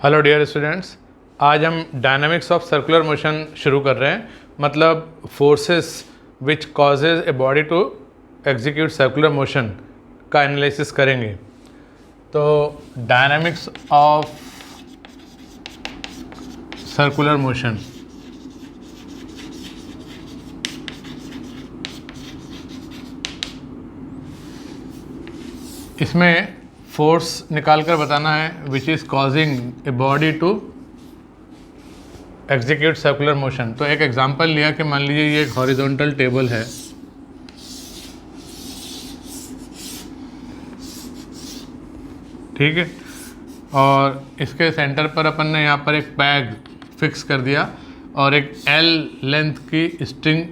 Hello dear students, आज हम dynamics of circular motion शुरू कर रहे हैं। मतलब forces which causes a body to execute circular motion का एनालिसिस करेंगे। तो डायनामिक्स ऑफ सर्कुलर मोशन, इसमें फोर्स निकाल कर बताना है which is causing a body to execute circular motion. तो एक एग्जांपल लिया कि मान लीजिए ये एक हॉरिजॉन्टल टेबल है, ठीक है, और इसके सेंटर पर अपन ने यहाँ पर एक पैग फिक्स कर दिया और एक L लेंथ की स्ट्रिंग,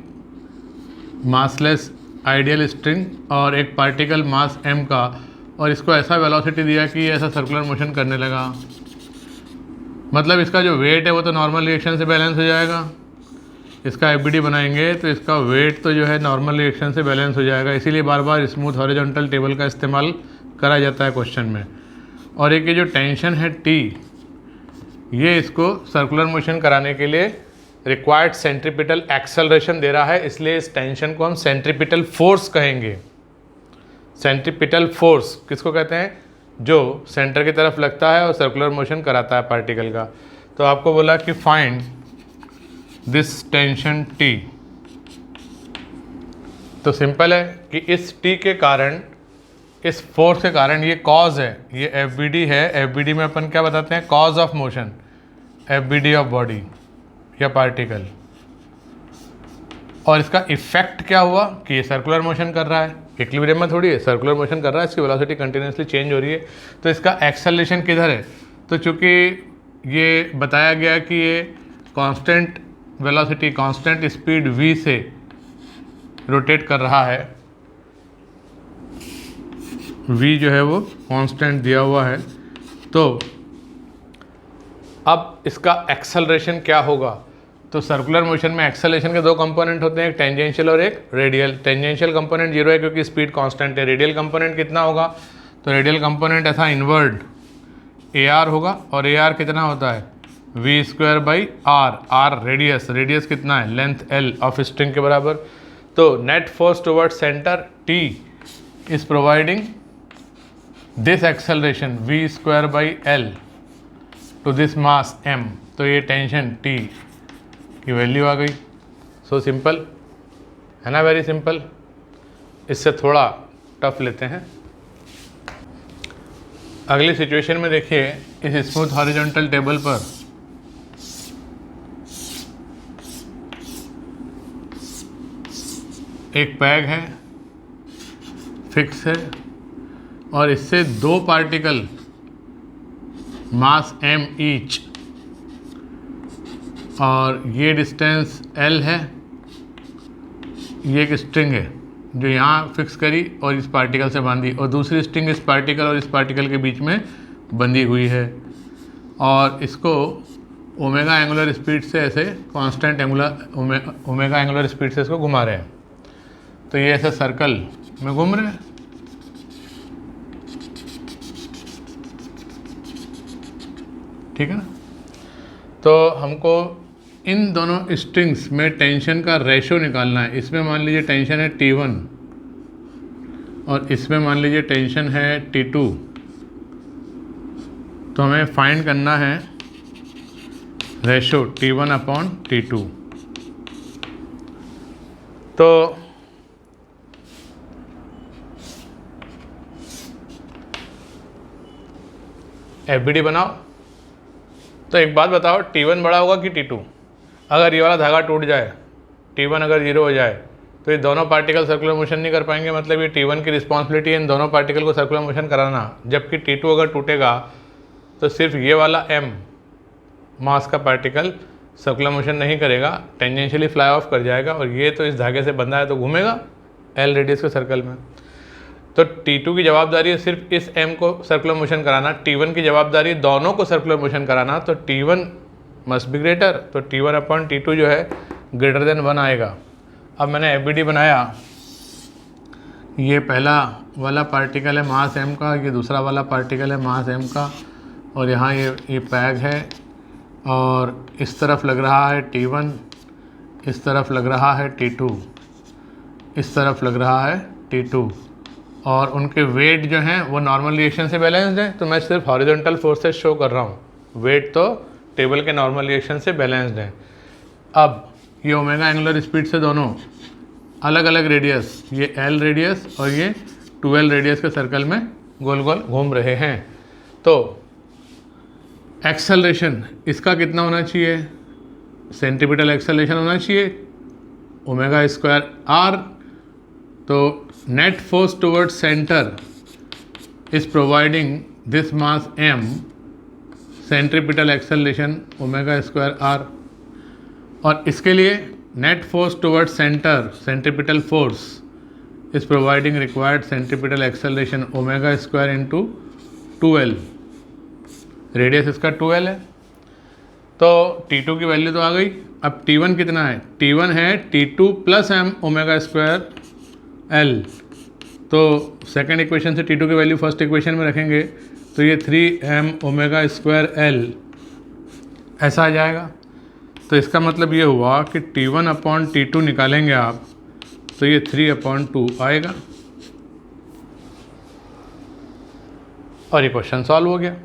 मासलेस आइडियल स्ट्रिंग, और एक पार्टिकल मास m का, और इसको ऐसा वेलोसिटी दिया कि ऐसा सर्कुलर मोशन करने लगा। मतलब इसका जो वेट है वो तो नॉर्मल रिएक्शन से बैलेंस हो जाएगा। इसका एफबीडी बनाएंगे तो इसका वेट तो जो है नॉर्मल रिएक्शन से बैलेंस हो जाएगा, इसीलिए बार बार स्मूथ हॉरिजॉन्टल टेबल का इस्तेमाल करा जाता है क्वेश्चन में। और एक ये जो टेंशन है T, ये इसको सर्कुलर मोशन कराने के लिए रिक्वायर्ड सेंट्रीपिटल एक्सेलरेशन दे रहा है, इसलिए इस टेंशन को हम सेंट्रीपिटल फोर्स कहेंगे। सेंट्रीपिटल फोर्स किसको कहते हैं? जो सेंटर की तरफ लगता है और सर्कुलर मोशन कराता है पार्टिकल का। तो आपको बोला कि फाइंड दिस टेंशन T। तो सिंपल है कि इस T के कारण, इस फोर्स के कारण, ये कॉज है, ये एफबीडी है। एफबीडी में अपन क्या बताते हैं? Cause of motion, FBD of body या पार्टिकल। और इसका इफेक्ट क्या हुआ कि ये सर्कुलर मोशन कर रहा है, इक्विलिब्रियम में थोड़ी है, सर्कुलर मोशन कर रहा है, इसकी वेलोसिटी कंटिन्यूसली चेंज हो रही है। तो इसका एक्सेलरेशन किधर है? तो चूंकि ये बताया गया कि ये constant velocity, constant speed v से रोटेट कर रहा है, v जो है वो कांस्टेंट दिया हुआ है, तो अब इसका एक्सेलरेशन क्या होगा? तो सर्कुलर मोशन में एक्सेलरेशन के दो कंपोनेंट होते हैं, एक टेंजेंशियल और एक रेडियल। टेंजेंशियल कंपोनेंट 0 है क्योंकि स्पीड कांस्टेंट है। रेडियल कंपोनेंट कितना होगा? तो रेडियल कंपोनेंट ऐसा इनवर्ड AR होगा, और AR कितना होता है? v²/r। r रेडियस, रेडियस कितना है? लेंथ L ऑफ स्ट्रिंग के बराबर। तो net force towards centre T is providing this acceleration v²/L to this mass m। तो ये टेंशन T की वैल्यू आ गई। सो सिंपल है ना, वेरी सिंपल। इससे थोड़ा टफ लेते हैं। अगली सिचुएशन में देखिए, इस स्मूथ हॉरिजॉन्टल टेबल पर एक पैग है, फिक्स है, और इससे दो पार्टिकल मास m ईच, और ये डिस्टेंस L है। ये एक स्ट्रिंग है जो यहाँ फिक्स करी और इस पार्टिकल से बांधी, और दूसरी स्ट्रिंग इस पार्टिकल और इस पार्टिकल के बीच में बंधी हुई है, और इसको ओमेगा एंगुलर स्पीड से ऐसे कांस्टेंट ओमेगा एंगुलर स्पीड से इसको घुमा रहे हैं। तो ये ऐसे सर्कल में घूम रहे हैं। ठीक है ना? तो हमको इन दोनों स्ट्रिंग्स में टेंशन का रेशो निकालना है। इसमें मान लीजिए टेंशन है T1 और इसमें मान लीजिए टेंशन है T2। तो हमें फाइंड करना है रेशो T1/T2। तो एफबीडी बनाओ। तो एक बात बताओ, T1 बड़ा होगा कि T2? अगर ये वाला धागा टूट जाए, T1 अगर 0 हो जाए, तो ये दोनों पार्टिकल सर्कुलर मोशन नहीं कर पाएंगे। मतलब ये T1 की रिस्पॉन्सिबिलिटी है इन दोनों पार्टिकल को सर्कुलर मोशन कराना। जबकि T2 अगर टूटेगा तो सिर्फ ये वाला m मास का पार्टिकल सर्कुलर मोशन नहीं करेगा, टेंजेंशियली फ्लाई ऑफ कर जाएगा, और ये तो इस धागे से बंधा है तो घूमेगा L रेडियस के सर्कल में। तो T2 की जवाबदारी है सिर्फ इस m को सर्कुलर मोशन कराना, T1 की जवाबदारी दोनों को सर्कुलर मोशन कराना। तो T1 मस्ट बी ग्रेटर, तो T1/T2 जो है ग्रेटर देन 1 आएगा। अब मैंने एफबीडी बनाया, ये पहला वाला पार्टिकल है मास m का, ये दूसरा वाला पार्टिकल है मास m का, और यहाँ ये पैग है, और इस तरफ लग रहा है T1, इस तरफ लग रहा है T2, इस तरफ लग रहा है T2, और उनके वेट जो हैं वो नॉर्मल रिएक्शन से बैलेंस्ड हैं। तो मैं सिर्फ हॉरिजॉन्टल फोर्सेस शो कर रहा हूँ, वेट तो टेबल के नॉर्मल रिएक्शन से बैलेंस्ड हैं। अब ये ओमेगा एंगुलर स्पीड से दोनों अलग अलग रेडियस, ये L रेडियस और ये 2L रेडियस के सर्कल में गोल गोल घूम रहे हैं। तो एक्सेलरेशन इसका कितना होना चाहिए, सेंट्रीपिटल एक्सेलरेशन होना चाहिए ओमेगा स्क्वायर r। तो net force towards centre is providing this mass m, centripetal acceleration omega square r। और इसके लिए net force towards centre, centripetal force is providing required centripetal acceleration omega square into 2L, radius इसका 2L है। तो T2 की value तो आ गई। अब T1 कितना है, T1 है T2 plus m omega square L। तो सेकेंड इक्वेशन से T2 की वैल्यू फर्स्ट इक्वेशन में रखेंगे तो ये 3m ओमेगा स्क्वायर L ऐसा आ जाएगा। तो इसका मतलब ये हुआ कि T1 अपॉन T2 निकालेंगे आप तो ये 3/2 आएगा, और ये क्वेश्चन सॉल्व हो गया।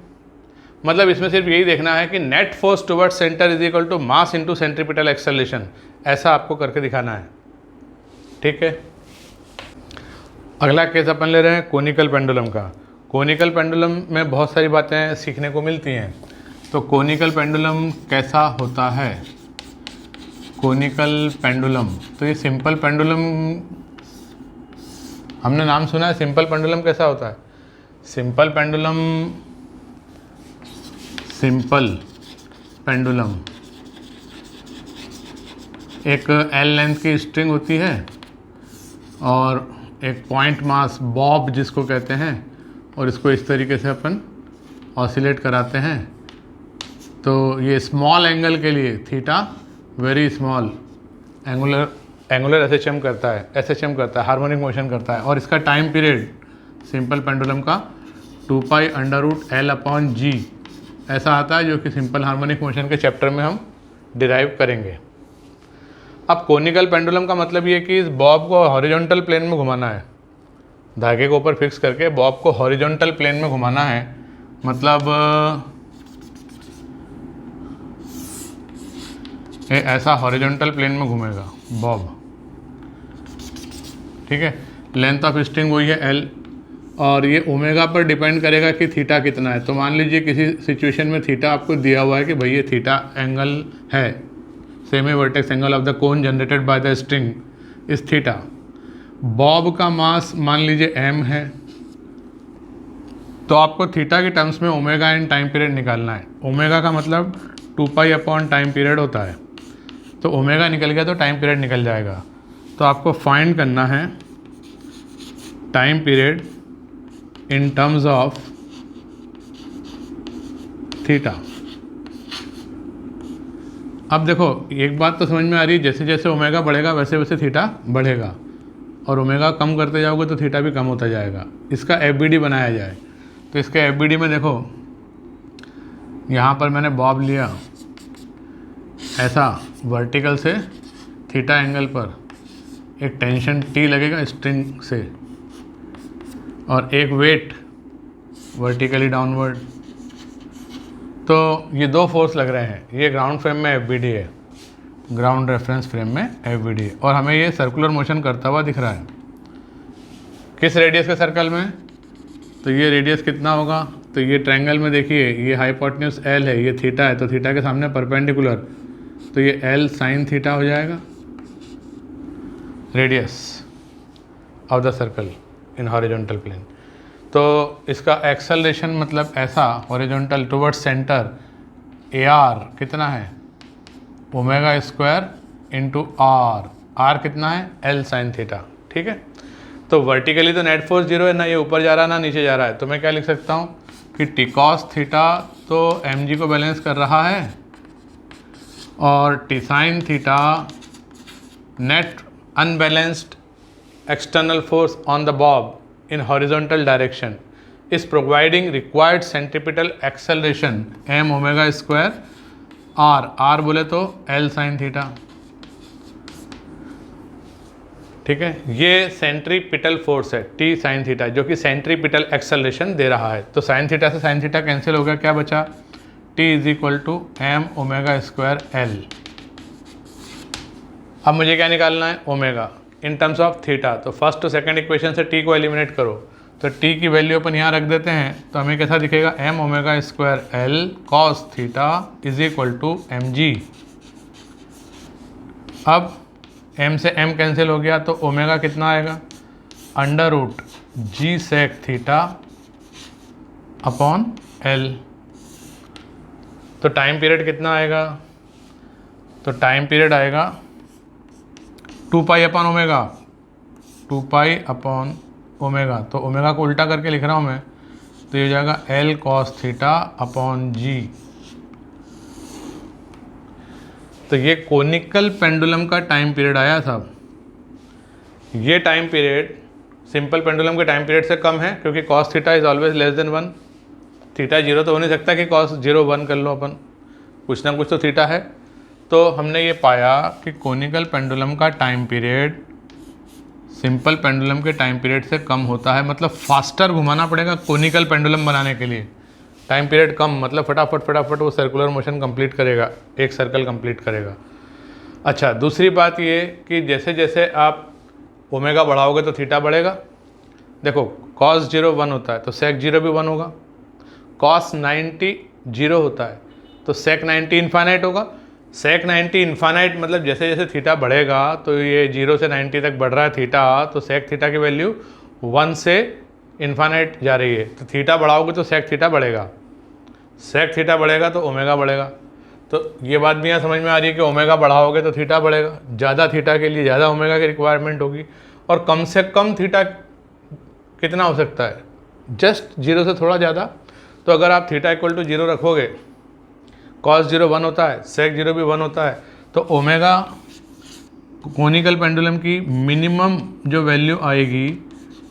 मतलब इसमें सिर्फ यही देखना है कि net force towards centre is equal to mass into centripetal acceleration, ऐसा आपको करके दिखाना है। ठीक है, अगला केस अपन ले रहे हैं कोनिकल पेंडुलम का। कोनिकल पेंडुलम में बहुत सारी बातें सीखने को मिलती हैं। तो कोनिकल पेंडुलम कैसा होता है, कोनिकल पेंडुलम, तो ये सिंपल पेंडुलम हमने नाम सुना है। सिंपल पेंडुलम कैसा होता है, सिंपल पेंडुलम, सिंपल पेंडुलम एक L लेंथ की स्ट्रिंग होती है और एक पॉइंट मास बॉब जिसको कहते हैं, और इसको इस तरीके से अपन ऑसिलेट कराते हैं। तो ये स्मॉल एंगल के लिए theta, very small angular SHM करता है, SHM करता है, हार्मोनिक मोशन करता है। और इसका टाइम पीरियड सिंपल पेंडुलम का 2π√L/g ऐसा आता है, जो कि सिंपल हार्मोनिक मोशन के चैप्टर में हम डिराइव करेंगे। अब कोनिकल पेंडुलम का मतलब ये कि इस बॉब को हॉरिजॉन्टल प्लेन में घुमाना है, धागे को ऊपर फिक्स करके बॉब को हॉरिजॉन्टल प्लेन में घुमाना है। मतलब ये ऐसा हॉरिजॉन्टल प्लेन में घूमेगा बॉब। ठीक है, लेंथ ऑफ स्ट्रिंग वही है L, और ये ओमेगा पर डिपेंड करेगा कि थीटा कितना है। तो मान लीजिए किसी सिचुएशन में थीटा आपको दिया हुआ है कि भाई ये थीटा एंगल है, semi vertex angle of the cone generated by the string इस थीटा। बॉब का मास मान लीजिए m है, तो आपको थीटा के टर्म्स में ओमेगा इन टाइम पीरियड निकालना है। ओमेगा का मतलब 2π अपॉन टाइम पीरियड होता है। तो ओमेगा निकल गया तो टाइम पीरियड निकल जाएगा। तो आपको फाइंड करना है time period in terms of theta. अब देखो एक बात तो समझ में आ रही है, जैसे जैसे ओमेगा बढ़ेगा वैसे वैसे थीटा बढ़ेगा, और ओमेगा कम करते जाओगे तो थीटा भी कम होता जाएगा। इसका FBD बनाया जाए तो इसके FBD में देखो, यहाँ पर मैंने बॉब लिया ऐसा वर्टिकल से थीटा एंगल पर, एक टेंशन T लगेगा स्ट्रिंग से, और एक वेट वर्टिकली डाउनवर्ड। तो ये दो फोर्स लग रहे हैं। ये ग्राउंड फ्रेम में FBD है, ग्राउंड रेफरेंस फ्रेम में FBD है, और हमें ये सर्कुलर मोशन करता हुआ दिख रहा है। किस रेडियस के सर्कल में, तो ये रेडियस कितना होगा, तो ये ट्रायंगल में देखिए ये हाइपोटेन्यूज L है, ये थीटा है, तो थीटा के सामने परपेंडिकुलर, तो ये L साइन थीटा हो जाएगा radius of the circle in horizontal plane. तो इसका एक्सेलरेशन मतलब ऐसा हॉरिजॉन्टल टुवर्ड्स सेंटर AR कितना है, ओमेगा स्क्वायर इंटू R कितना है, L साइन थीटा। ठीक है, तो वर्टिकली तो नेट फोर्स 0 है, ना ये ऊपर जा रहा है ना नीचे जा रहा है। तो मैं क्या लिख सकता हूँ कि T cos थीटा तो mg को बैलेंस कर रहा है, और T sin theta net unbalanced external force on the bob in horizontal direction is providing required centripetal acceleration M omega square R बोले तो एल साइन थीटा। ठीक है, ये सेंट्रीपिटल फोर्स है टी साइन थीटा जो कि सेंट्रीपिटल एक्सेलरेशन दे रहा है। तो साइन थीटा से साइन थीटा कैंसिल हो गया, क्या बचा, T is equal to M omega square L. अब मुझे क्या निकालना है, omega in terms of theta. तो फर्स्ट और सेकंड इक्वेशन से टी को एलिमिनेट करो, तो टी की वैल्यू अपन यहाँ रख देते हैं, तो हमें कैसा दिखेगा, M omega square L cos theta is equal to M G. अब m से m कैंसिल हो गया, तो ओमेगा कितना आएगा, अंडर रूट जी सेक थीटा अपॉन एल। तो टाइम पीरियड कितना आएगा, तो टाइम पीरियड आएगा 2 pi upon omega, 2 pi upon omega. तो ओमेगा को उल्टा करके लिख रहा हूँ मैं, तो ये हो जाएगा एल कॉस थीटा अपॉन जी। तो ये कोनिकल पेंडुलम का टाइम पीरियड आया था। ये टाइम पीरियड सिंपल पेंडुलम के टाइम पीरियड से कम है, क्योंकि cos theta is always less than 1। Theta 0 तो हो नहीं सकता कि कॉस 0 1 कर लो अपन, कुछ ना कुछ तो थीटा है। तो हमने ये पाया कि कोनिकल पेंडुलम का टाइम पीरियड सिंपल पेंडुलम के टाइम पीरियड से कम होता है। मतलब फास्टर घुमाना पड़ेगा कोनिकल पेंडुलम बनाने के लिए। टाइम पीरियड कम मतलब फटाफट वो सर्कुलर मोशन कंप्लीट करेगा, एक सर्कल कंप्लीट करेगा। अच्छा, दूसरी बात ये कि जैसे जैसे आप ओमेगा बढ़ाओगे तो थीटा बढ़ेगा। देखो कॉस 0 1 होता है तो सेक 0 भी 1 होगा, कॉस 90 0 होता है तो सेक 90 इन्फाइनाइट होगा। सेक 90 इन्फाइनाइट मतलब जैसे जैसे थीटा बढ़ेगा, तो ये 0 से 90 तक बढ़ रहा है थीटा, तो सेक थीटा की वैल्यू 1 से इन्फाइनाइट जा रही है। तो थीटा बढ़ाओगे तो सेक थीटा बढ़ेगा, सेक थीटा बढ़ेगा तो ओमेगा बढ़ेगा। तो ये बात भी यहाँ समझ में आ रही है कि ओमेगा बढ़ाओगे तो थीटा बढ़ेगा, ज़्यादा थीटा के लिए ज़्यादा ओमेगा की रिक्वायरमेंट होगी। और कम से कम थीटा कितना हो सकता है, जस्ट 0 से थोड़ा ज़्यादा। तो अगर आप थीटा इक्वल टू 0 रखोगे, कॉस 0 1 होता है, सेक 0 भी 1 होता है, तो ओमेगा कोनिकल पेंडुलम की मिनिमम जो वैल्यू आएगी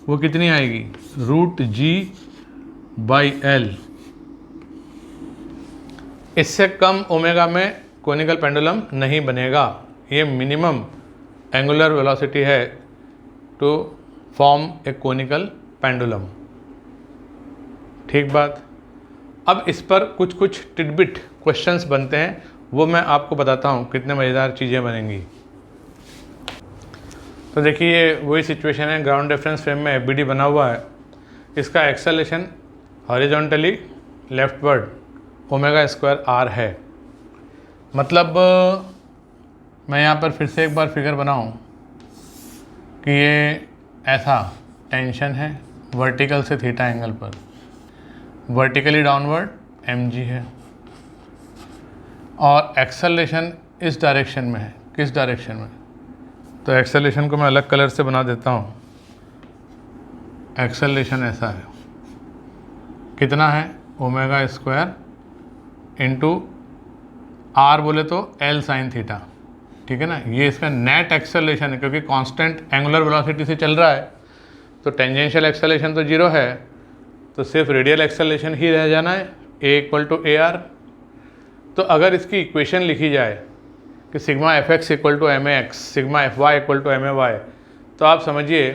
वो कितनी आएगी, रूट जी बाई एल। इससे कम ओमेगा में कोनिकल पेंडुलम नहीं बनेगा। ये मिनिमम एंगुलर वेलोसिटी है to form a conical pendulum. ठीक बात। अब इस पर कुछ कुछ टिडबिट क्वेश्चंस बनते हैं, वो मैं आपको बताता हूँ कितने मज़ेदार चीज़ें बनेंगी। तो देखिए ये वही सिचुएशन है, ग्राउंड रेफरेंस फ्रेम में एफबीडी बना हुआ है। इसका acceleration horizontally leftward omega square R है। मतलब मैं यहाँ पर फिर से एक बार फिगर बनाऊँ कि ये ऐसा टेंशन है वर्टिकल से थीटा एंगल पर, वर्टिकली डाउनवर्ड एम जी है, और एक्सेलरेशन इस डायरेक्शन में है। किस डायरेक्शन में, तो एक्सेलरेशन को मैं अलग कलर से बना देता हूँ। एक्सेलरेशन ऐसा है, कितना है, ओमेगा स्क्वायर इंटू आर बोले तो एल साइन थीटा। ठीक है ना, ये इसका नेट एक्सेलरेशन है, क्योंकि कांस्टेंट एंगुलर वेलोसिटी से चल रहा है। तो टेंजेंशियल एक्सेलरेशन तो 0 है, तो सिर्फ रेडियल एक्सेलरेशन ही रह जाना है, A equal to A R. तो अगर इसकी इक्वेशन लिखी जाए कि sigma F X equal to M A X, sigma F Y equal to M A Y, तो आप समझिए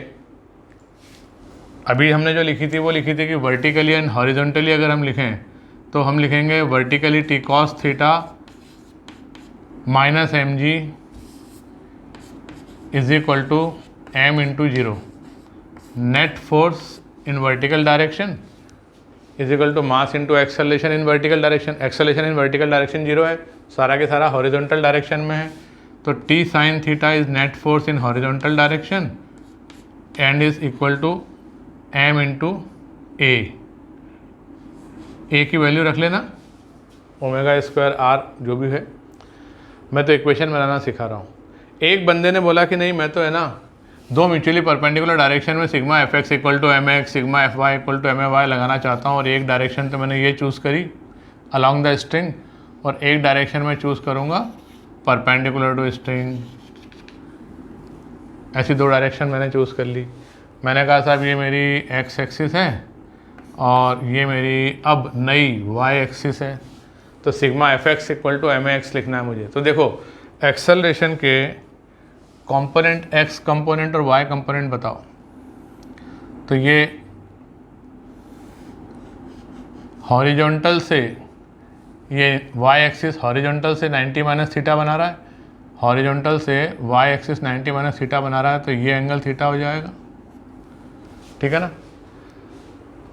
अभी हमने जो लिखी थी वो लिखी थी कि वर्टिकली एंड हॉरिजॉन्टली अगर हम लिखें तो हम लिखेंगे vertically T cos theta minus M G is equal to M into 0, net force in vertical direction is equal to mass into acceleration in vertical direction. Acceleration in vertical direction 0 है, सारा के सारा हॉरिजॉन्टल डायरेक्शन में है। तो T sine theta is net force in horizontal direction and is equal to M into A की value रख लेना, ओमेगा स्क्वायर आर जो भी है। मैं तो इक्वेशन बनाना सिखा रहा हूँ। एक बंदे ने बोला कि नहीं मैं तो है ना दो म्यूचुअली परपेंडिकुलर डायरेक्शन में sigma F X equal to M X, sigma F Y equal to M A Y लगाना चाहता हूँ, और एक डायरेक्शन तो मैंने ये चूज़ करी अलॉन्ग द स्ट्रिंग, और एक डायरेक्शन में चूज़ करूँगा परपेंडिकुलर टू स्ट्रिंग। ऐसी दो डायरेक्शन मैंने चूज़ कर ली। मैंने कहा साहब ये मेरी एक्स एक्सिस है और ये मेरी अब नई वाई एक्सिस है। तो sigma F X equal to M A X लिखना है मुझे। तो देखो एक्सेलरेशन के कंपोनेंट एक्स कंपोनेंट और वाई कंपोनेंट बताओ। तो ये हॉरिजॉन्टल से, ये वाई एक्सिस हॉरिजॉन्टल से 90 माइनस थीटा बना रहा है, हॉरिजॉन्टल से वाई एक्सिस 90 माइनस थीटा बना रहा है, तो ये एंगल थीटा हो जाएगा, ठीक है ना।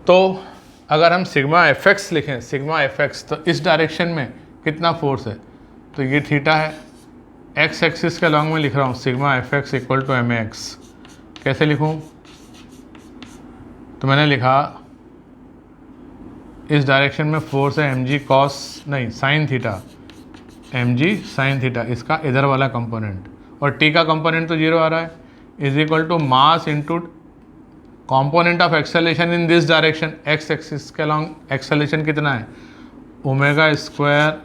तो अगर हम सिग्मा एफ एक्स लिखें, सिग्मा एफ एक्स, तो इस डायरेक्शन में कितना फोर्स है, तो ये थीटा है। एक्स एक्सिस के अलॉन्ग में लिख रहा हूँ sigma F X equal to M X. कैसे लिखूँ, तो मैंने लिखा इस डायरेक्शन में फोर्स है एम जी कॉस, नहीं sine theta, M G sine theta, इसका इधर वाला कंपोनेंट, और टी का कंपोनेंट तो जीरो आ रहा है, is equal to mass into component of acceleration in this direction. X axis के अलॉन्ग एक्सेलेरेशन कितना है, omega square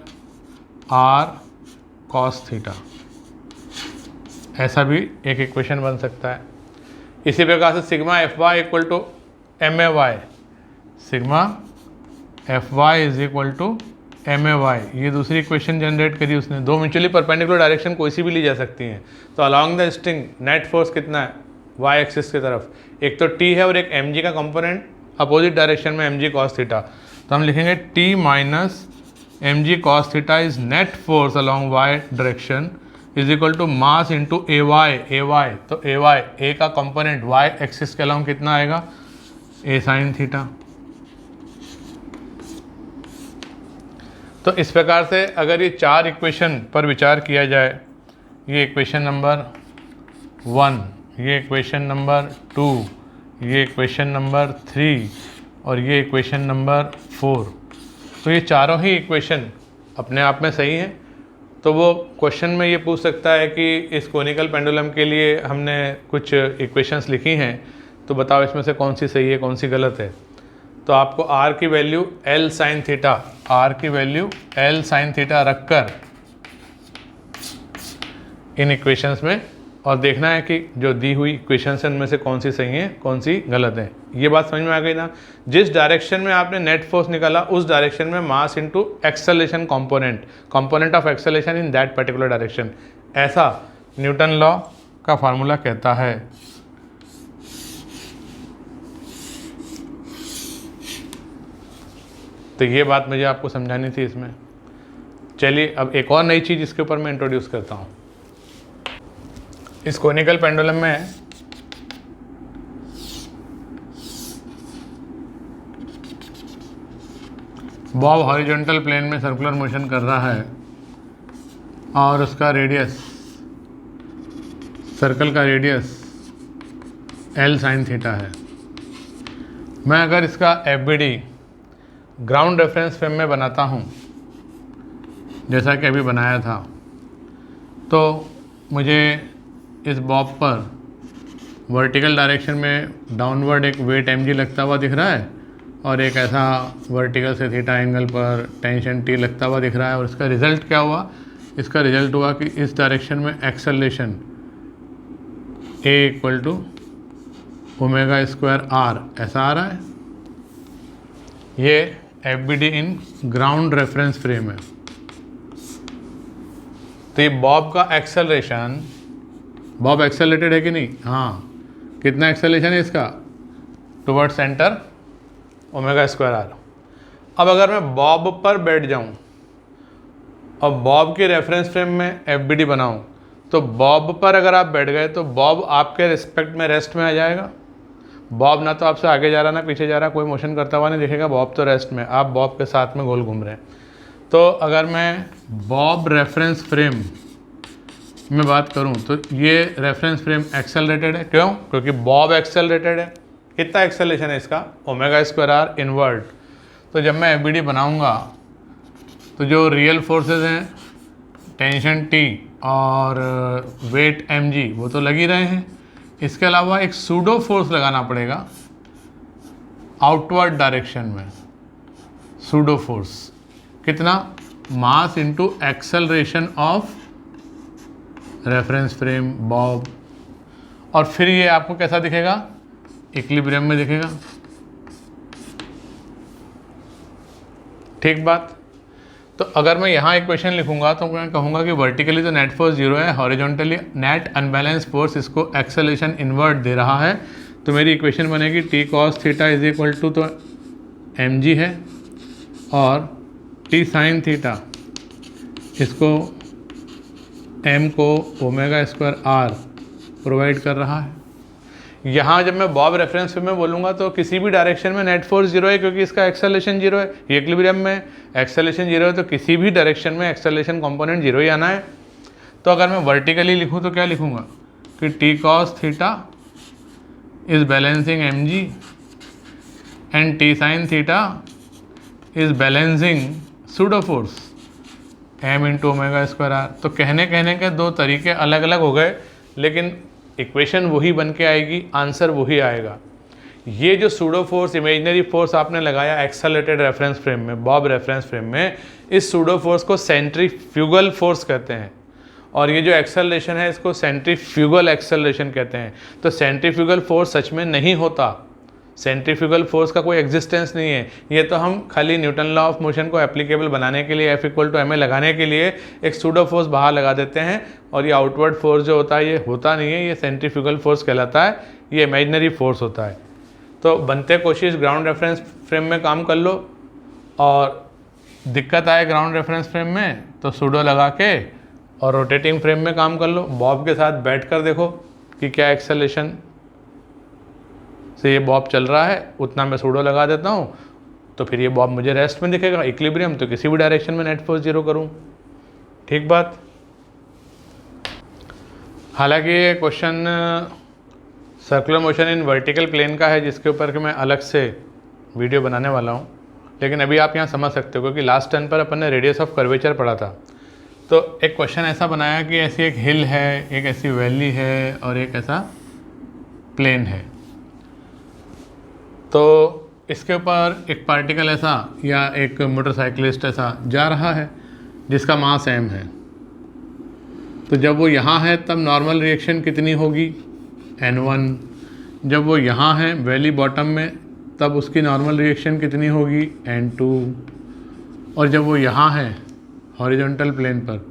R cos theta. ऐसा भी एक इक्वेशन बन सकता है। इसी प्रकार से sigma F Y equal to M A Y, sigma F Y is equal to M A Y, ये दूसरी इक्वेशन जनरेट करी उसने। दो म्यूचुअली परपेंडिकुलर डायरेक्शन कोई सी भी ली जा सकती हैं। तो along the string net force कितना है वाई एक्सिस की तरफ, एक तो टी है और एक एम जी का कंपोनेंट अपोजिट डायरेक्शन में एम जी कॉस थीटा। तो हम लिखेंगे T minus M G cos theta is net force along Y direction is equal to mass into A Y. तो ए वाई, ए का component Y axis के along कितना आएगा, ए sine theta. तो इस प्रकार से अगर ये चार इक्वेशन पर विचार किया जाए, ये इक्वेशन नंबर 1, ये इक्वेशन नंबर 2, ये इक्वेशन नंबर 3 और ये इक्वेशन नंबर 4, तो ये चारों ही इक्वेशन अपने आप में सही हैं। तो वो क्वेश्चन में ये पूछ सकता है कि इस कोनिकल पेंडुलम के लिए हमने कुछ इक्वेशंस लिखी हैं, तो बताओ इसमें से कौन सी सही है कौन सी गलत है। तो आपको r की value L sine theta, r की वैल्यू L साइन थीटा रखकर इन इक्वेशंस में और देखना है कि जो दी हुई इक्वेशंस हैं उनमें से कौन सी सही है कौन सी गलत है। ये बात समझ में आ गई ना। जिस डायरेक्शन में आपने नेट फोर्स निकाला उस डायरेक्शन में mass into acceleration component of acceleration in that particular direction, ऐसा न्यूटन लॉ का फार्मूला कहता है। तो ये बात मुझे आपको समझानी थी इसमें। चलिए अब एक और नई चीज़ इसके ऊपर मैं इंट्रोड्यूस करता हूँ। इस कोनिकल पेंडुलम में बॉब हॉरिजॉन्टल प्लेन में सर्कुलर मोशन कर रहा है और उसका रेडियस, सर्कल का रेडियस L साइन थीटा है। मैं अगर इसका FBD ग्राउंड रेफरेंस फ्रेम में बनाता हूँ जैसा कि अभी बनाया था, तो मुझे इस बॉब पर वर्टिकल डायरेक्शन में डाउनवर्ड एक वेट mg लगता हुआ दिख रहा है और एक ऐसा वर्टिकल से थीटा एंगल पर टेंशन T लगता हुआ दिख रहा है। और इसका रिज़ल्ट क्या हुआ, इसका रिज़ल्ट हुआ कि इस डायरेक्शन में acceleration A equal to omega square R ऐसा आ रहा है। ये FBD in ground reference frame है। तो ये बॉब का एक्सेलरेशन, बॉब एक्सेलरेटेड है कि नहीं, हाँ, कितना एक्सेलरेशन है इसका, toward centre omega square R। अब अगर मैं बॉब पर बैठ जाऊं और बॉब के रेफरेंस फ्रेम में FBD बनाऊं, तो बॉब पर अगर आप बैठ गए तो बॉब आपके रिस्पेक्ट में रेस्ट में आ जाएगा। बॉब ना तो आपसे आगे जा रहा ना पीछे जा रहा, कोई मोशन करता हुआ नहीं दिखेगा, बॉब तो रेस्ट में, आप बॉब के साथ में गोल घूम रहे हैं। तो अगर मैं बॉब रेफरेंस फ्रेम में बात करूं तो ये रेफरेंस फ्रेम एक्सेलरेटेड है। क्यों? क्योंकि बॉब एक्सेलरेटेड है। कितना एक्सेलरेशन है इसका, ओमेगा स्क्वायर R इनवर्ड। तो जब मैं FBD बनाऊंगा तो जो रियल फोर्सेस हैं टेंशन T और वेट mg वो तो लग ही रहे हैं, इसके अलावा एक सूडो फोर्स लगाना पड़ेगा आउटवर्ड डायरेक्शन में। सूडो फोर्स कितना, mass into acceleration of reference frame Bob. और फिर ये आपको कैसा दिखेगा, इक्विलिब्रियम में दिखेगा। ठीक बात। तो अगर मैं यहाँ इक्वेशन लिखूंगा तो मैं कहूँगा कि वर्टिकली तो नेट फोर्स 0 है, हॉरिजॉन्टली नेट अनबैलेंस फोर्स इसको एक्सेलरेशन इन्वर्ट दे रहा है। तो मेरी इक्वेशन बनेगी T cos theta is equal to तो mg है और टी साइन थीटा इसको m को ओमेगा स्क्वायर r प्रोवाइड कर रहा है। यहाँ जब मैं बॉब रेफरेंस फ्रेम में बोलूँगा तो किसी भी डायरेक्शन में नेट फोर्स 0 है क्योंकि इसका एक्सेलरेशन 0 है। ये इक्विलिब्रियम में एक्सेलरेशन 0 है तो किसी भी डायरेक्शन में एक्सेलरेशन कंपोनेंट 0 ही आना है। तो अगर मैं वर्टिकली लिखूँ तो क्या लिखूँगा कि T cos theta is balancing mg and T sine theta is balancing pseudo force m into omega square R. तो कहने के दो तरीके अलग अलग हो गए, लेकिन इक्वेशन वही बन के आएगी, आंसर वही आएगा। ये जो सूडो फोर्स, इमेजिनरी फोर्स आपने लगाया एक्सेलरेटेड रेफरेंस फ्रेम में, बॉब रेफरेंस फ्रेम में, इस सूडो फोर्स को सेंट्रीफ्यूगल फोर्स कहते हैं और ये जो एक्सेलरेशन है इसको सेंट्रीफ्यूगल एक्सेलरेशन कहते हैं। तो सेंट्रीफ्यूगल फोर्स सच में नहीं होता, सेंट्रीफ्यूगल फोर्स का कोई एग्जिस्टेंस नहीं है। ये तो हम खाली न्यूटन लॉ ऑफ मोशन को एप्लीकेबल बनाने के लिए F इक्वल टू ma लगाने के लिए एक सूडो फोर्स बाहर लगा देते हैं और ये आउटवर्ड फोर्स जो होता है ये होता नहीं है, ये सेंट्रीफ्यूगल फोर्स कहलाता है, ये इमेजिनरी फोर्स होता है। तो बनते कोशिश ग्राउंड रेफरेंस फ्रेम में काम कर लो और दिक्कत आए ग्राउंड रेफरेंस फ्रेम में तो सूडो लगा के और रोटेटिंग फ्रेम में काम कर लो। बॉब के साथ बैठ कर देखो कि क्या एक्सेलरेशन से ये बॉब चल रहा है, उतना मैं सूडो लगा देता हूँ तो फिर ये बॉब मुझे रेस्ट में दिखेगा। इक्विलिब्रियम तो किसी भी डायरेक्शन में नेट फोर्स 0 करूँ, ठीक बात। हालांकि ये question circular motion in vertical plane का है जिसके ऊपर कि मैं अलग से वीडियो बनाने वाला हूँ, लेकिन अभी आप यहाँ समझ सकते हो क्योंकि लास्ट टर्न पर अपन ने रेडियस ऑफ कर्वेचर पढ़ा था। तो एक क्वेश्चन ऐसा बनाया कि ऐसी एक हिल है, एक ऐसी वैली है और एक ऐसा प्लेन है। तो इसके ऊपर एक पार्टिकल ऐसा या एक मोटरसाइकिलिस्ट ऐसा जा रहा है जिसका मास m है। तो जब वो यहाँ है तब नॉर्मल रिएक्शन कितनी होगी n1, जब वो यहाँ है वैली बॉटम में तब उसकी नॉर्मल रिएक्शन कितनी होगी n2, और जब वो यहाँ है हॉरिजॉन्टल प्लेन पर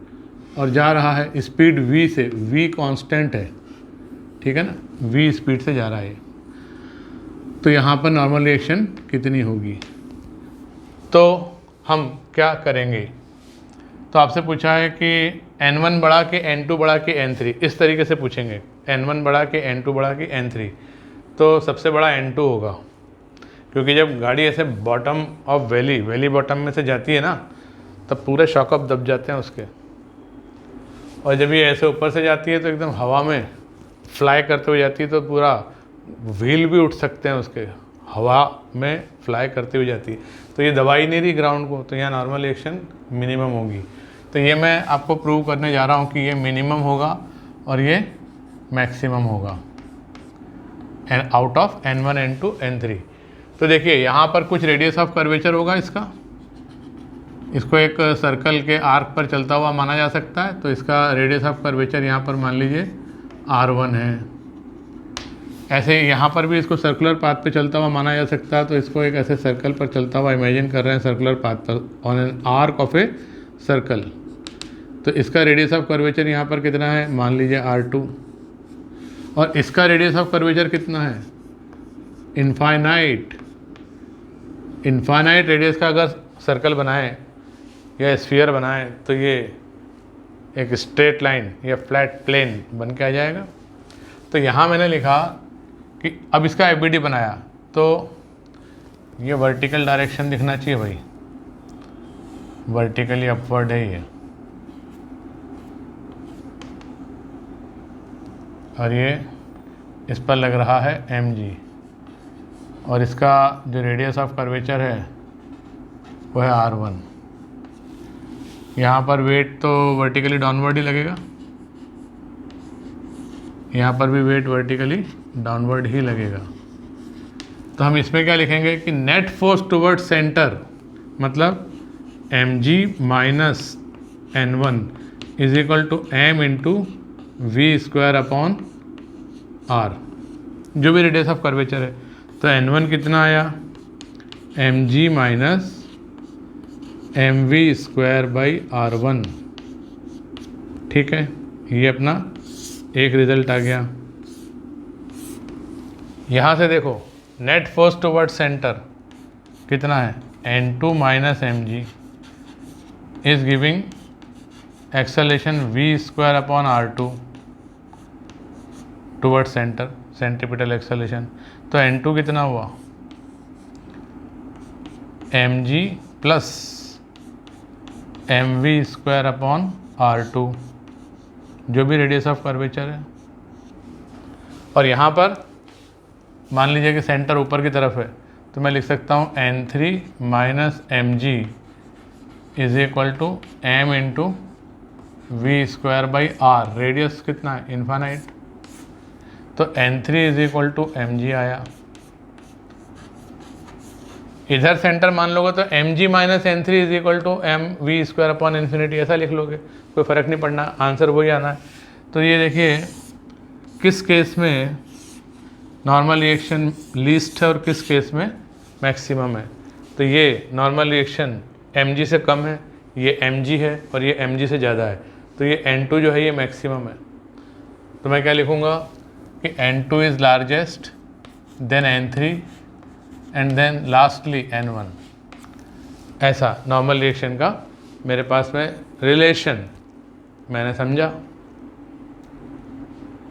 और जा रहा है स्पीड v से, v कांस्टेंट है, ठीक है ना, v स्पीड से जा रहा है, तो यहाँ पर नॉर्मल रिएक्शन कितनी होगी। तो हम क्या करेंगे, तो आपसे पूछा है कि n1 बढ़ा के n2 बढ़ा के n3, इस तरीके से पूछेंगे n1 बढ़ा के n2 बढ़ा के n3, तो सबसे बड़ा n2 होगा क्योंकि जब गाड़ी ऐसे बॉटम ऑफ वैली बॉटम में से जाती है ना तब पूरे शॉक अप दब जाते हैं उसके, और जब ये ऐसे ऊपर से जाती है तो एकदम हवा में फ्लाई करते हुए जाती है तो पूरा व्हील भी उठ सकते हैं उसके, हवा में फ्लाई करते हुए जाती है। तो ये दबा ही नहीं रही ग्राउंड को, तो यहाँ नॉर्मल रिएक्शन मिनिमम होगी। तो ये मैं आपको प्रूव करने जा रहा हूँ कि ये मिनिमम होगा और ये मैक्सिमम होगा out of n1 n2 n3। तो देखिए यहाँ पर कुछ रेडियस ऑफ कर्वेचर होगा इसको एक सर्कल के आर्क पर चलता हुआ माना जा सकता है। तो इसका रेडियस ऑफ कर्वेचर यहाँ पर मान लीजिए r1 है। ऐसे यहाँ पर भी इसको सर्कुलर पाथ पे चलता हुआ माना जा सकता है, तो इसको एक ऐसे सर्कल पर चलता हुआ इमेजिन कर रहे हैं सर्कुलर पाथ पर on an arc of a circle. तो इसका रेडियस ऑफ कर्वेचर यहाँ पर कितना है, मान लीजिए r2, और इसका रेडियस ऑफ कर्वेचर कितना है, इनफाइनाइट रेडियस का अगर सर्कल बनाए या स्फीयर बनाए तो ये एक स्ट्रेट लाइन या फ्लैट प्लेन बन के आ जाएगा। तो यहाँ मैंने लिखा कि अब इसका एफबीडी बनाया तो ये वर्टिकल डायरेक्शन दिखना चाहिए भाई, वर्टिकली अपवर्ड है ये, और ये इस पर लग रहा है mg, और इसका जो रेडियस ऑफ कर्वेचर है वो है r1। यहाँ पर वेट तो वर्टिकली डाउनवर्ड ही लगेगा, यहाँ पर भी वेट वर्टिकली डाउनवर्ड ही लगेगा। तो हम इसमें क्या लिखेंगे कि नेट फोर्स टुवर्ड सेंटर मतलब mg minus n1 is equal to m into V square upon r, जो भी रेडियस ऑफ कर्वेचर है। तो n1 कितना आया, mg माइनस mv²/r1। ठीक है, ये अपना एक रिजल्ट आ गया। यहाँ से देखो नेट फोर्स टुवर्ड सेंटर कितना है, N2 minus mg is giving acceleration v²/r2 toward centre, centripetal acceleration. तो N2 कितना हुआ, mg प्लस mv²/r2 जो भी रेडियस ऑफ कर्वेचर है। और यहाँ पर मान लीजिए कि सेंटर ऊपर की तरफ है, तो मैं लिख सकता हूँ N3 minus mg is equal to m into v²/r। Radius कितना है, इन्फानाइट। तो N3 is equal to mg आया। इधर सेंटर मान लोगे तो mg minus N3 is equal to mv²/∞, ऐसा लिख लोगे, कोई फ़र्क नहीं पड़ना, आंसर वही आना है। तो ये देखिए किस केस में नॉर्मल रिएक्शन लीस्ट है और किस केस में मैक्सिमम है। तो ये नॉर्मल रिएक्शन mg से कम है, ये mg है, और ये mg से ज़्यादा है, तो ये N2 जो है ये मैक्सिमम है। तो मैं क्या लिखूँगा कि N2 is largest, then N3 and then lastly N1। ऐसा नॉर्मल रिएक्शन का मेरे पास में रिलेशन मैंने समझा।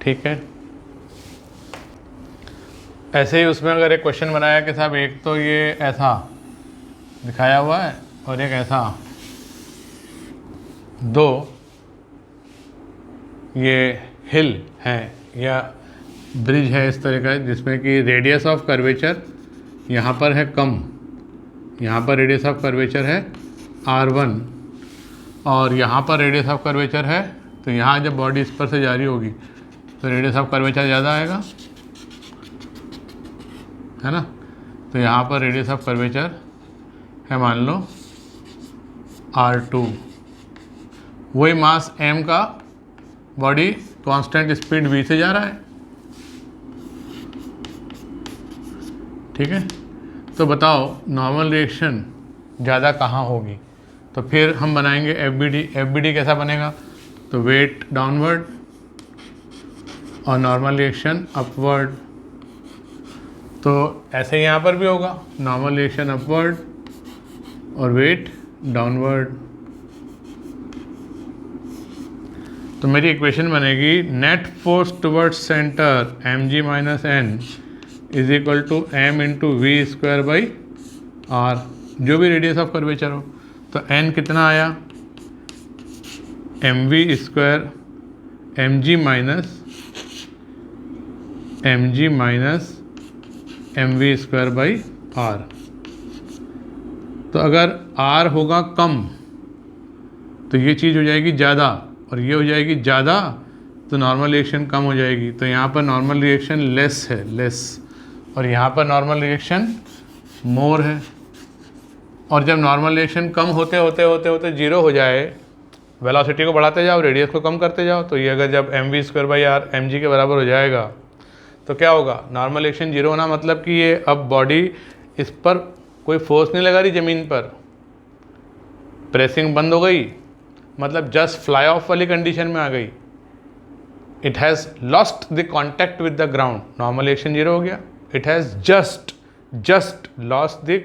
ठीक है, ऐसे ही उसमें अगर एक क्वेश्चन बनाया कि साहब एक तो ये ऐसा दिखाया हुआ है और एक ऐसा, दो ये हिल हैं या ब्रिज है इस तरह का, जिसमें कि रेडियस ऑफ कर्वेचर यहाँ पर है कम, यहाँ पर रेडियस ऑफ कर्वेचर है r1 और यहाँ पर रेडियस ऑफ कर्वेचर है, तो यहाँ जब बॉडी इस पर से जारी होगी तो रेडियस ऑफ कर्वेचर ज़्यादा आएगा, है ना। तो यहाँ पर रेडियस ऑफ कर्वेचर है मान लो r2, वही मास m का, बॉडी कांस्टेंट स्पीड v से जा रहा है। ठीक है, तो बताओ नॉर्मल रिएक्शन ज़्यादा कहाँ होगी। तो फिर हम बनाएंगे FBD कैसा बनेगा, तो वेट डाउनवर्ड और नॉर्मल रिएक्शन अपवर्ड। तो ऐसे ही यहाँ पर भी होगा, नॉर्मल रिएक्शन अपवर्ड और वेट डाउनवर्ड। तो मेरी इक्वेशन बनेगी net force towards centre mg minus n is equal to m into v²/r, जो भी रेडियस ऑफ कर्वेचर हो। तो n कितना आया, mg माइनस mv²/r। तो अगर r होगा कम तो ये चीज़ हो जाएगी ज़्यादा और ये हो जाएगी ज़्यादा, तो नॉर्मल रिएक्शन कम हो जाएगी। तो यहाँ पर नॉर्मल रिएक्शन लेस है, लेस, और यहाँ पर नॉर्मल रिएक्शन मोर है। और जब नॉर्मल रिएक्शन कम होते होते होते होते जीरो हो जाए, वेलोसिटी को बढ़ाते जाओ, रेडियस को कम करते जाओ, तो ये अगर जब mv²/r mg के बराबर हो जाएगा तो क्या होगा, नॉर्मल रिएक्शन जीरो होना मतलब कि ये अब बॉडी इस पर कोई फोर्स नहीं लगा रही, ज़मीन पर प्रेसिंग बंद हो गई, मतलब जस्ट फ्लाई ऑफ वाली कंडीशन में आ गई। It has lost the contact with the ground, normal reaction zero हो गया। It has just lost the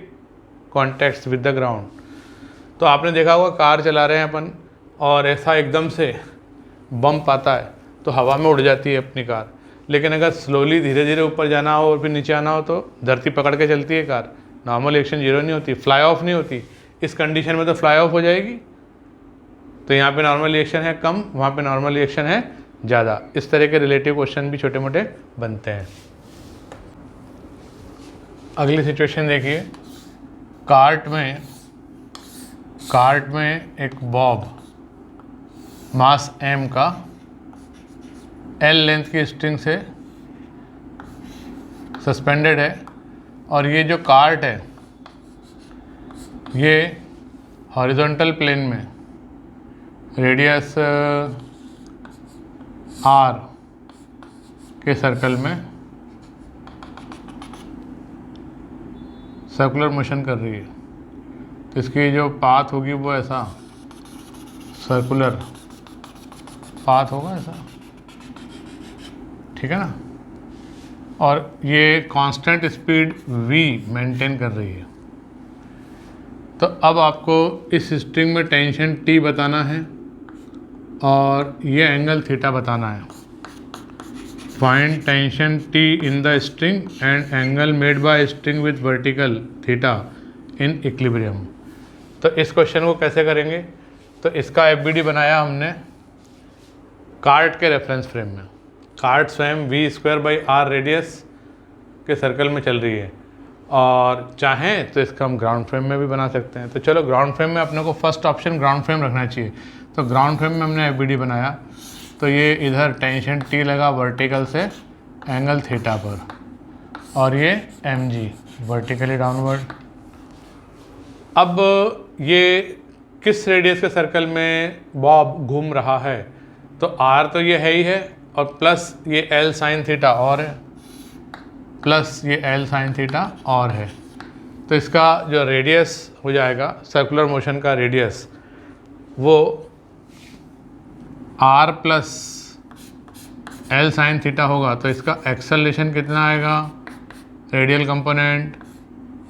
contacts with the ground. तो आपने देखा होगा कार चला रहे हैं अपन और ऐसा एकदम से बम्प आता है तो हवा में उड़ जाती है अपनी कार, लेकिन अगर स्लोली धीरे धीरे ऊपर जाना हो और फिर नीचे आना हो तो धरती पकड़ के चलती है कार, नॉर्मल रिएक्शन जीरो नहीं होती, फ्लाई ऑफ नहीं होती। इस कंडीशन में तो फ्लाई ऑफ हो जाएगी। तो यहाँ पे नॉर्मल रिएक्शन है कम, वहाँ पे नॉर्मल रिएक्शन है ज़्यादा। इस तरह के रिलेटिव क्वेश्चन भी छोटे मोटे बनते हैं। अगली सिचुएशन देखिए, कार्ट में एक बॉब मास m का L लेंथ की स्ट्रिंग से सस्पेंडेड है, और ये जो कार्ट है ये हॉरिजॉन्टल प्लेन में रेडियस r के सर्कल में सर्कुलर मोशन कर रही है। तो इसकी जो पाथ होगी वो ऐसा सर्कुलर पाथ होगा ऐसा, ठीक है ना। और ये कांस्टेंट स्पीड v मेंटेन कर रही है। तो अब आपको इस स्ट्रिंग में टेंशन T बताना है और ये एंगल थीटा बताना है। Find tension T in the string and angle made by string with vertical theta in equilibrium. तो इस क्वेश्चन को कैसे करेंगे, तो इसका FBD बनाया हमने कार्ट के रेफरेंस फ्रेम में। कार्ट स्वयं v²/r रेडियस के सर्कल में चल रही है और चाहें तो इसका हम ग्राउंड फ्रेम में भी बना सकते हैं। तो चलो ग्राउंड फ्रेम में अपने को फर्स्ट ऑप्शन ग्राउंड फ्रेम रखना चाहिए। तो ग्राउंड फ्रेम में हमने FBD बनाया, तो ये इधर टेंशन T लगा वर्टिकल से एंगल थीटा पर, और ये mg वर्टिकली डाउनवर्ड। अब ये किस रेडियस के सर्कल में बॉब घूम रहा है, तो r तो ये है ही है, और प्लस ये L साइन थीटा और है, प्लस ये L साइन थीटा और है। तो इसका जो रेडियस हो जाएगा सर्कुलर मोशन का रेडियस वो r plus L sine theta होगा। तो इसका एक्सेलरेशन कितना आएगा, रेडियल कंपोनेंट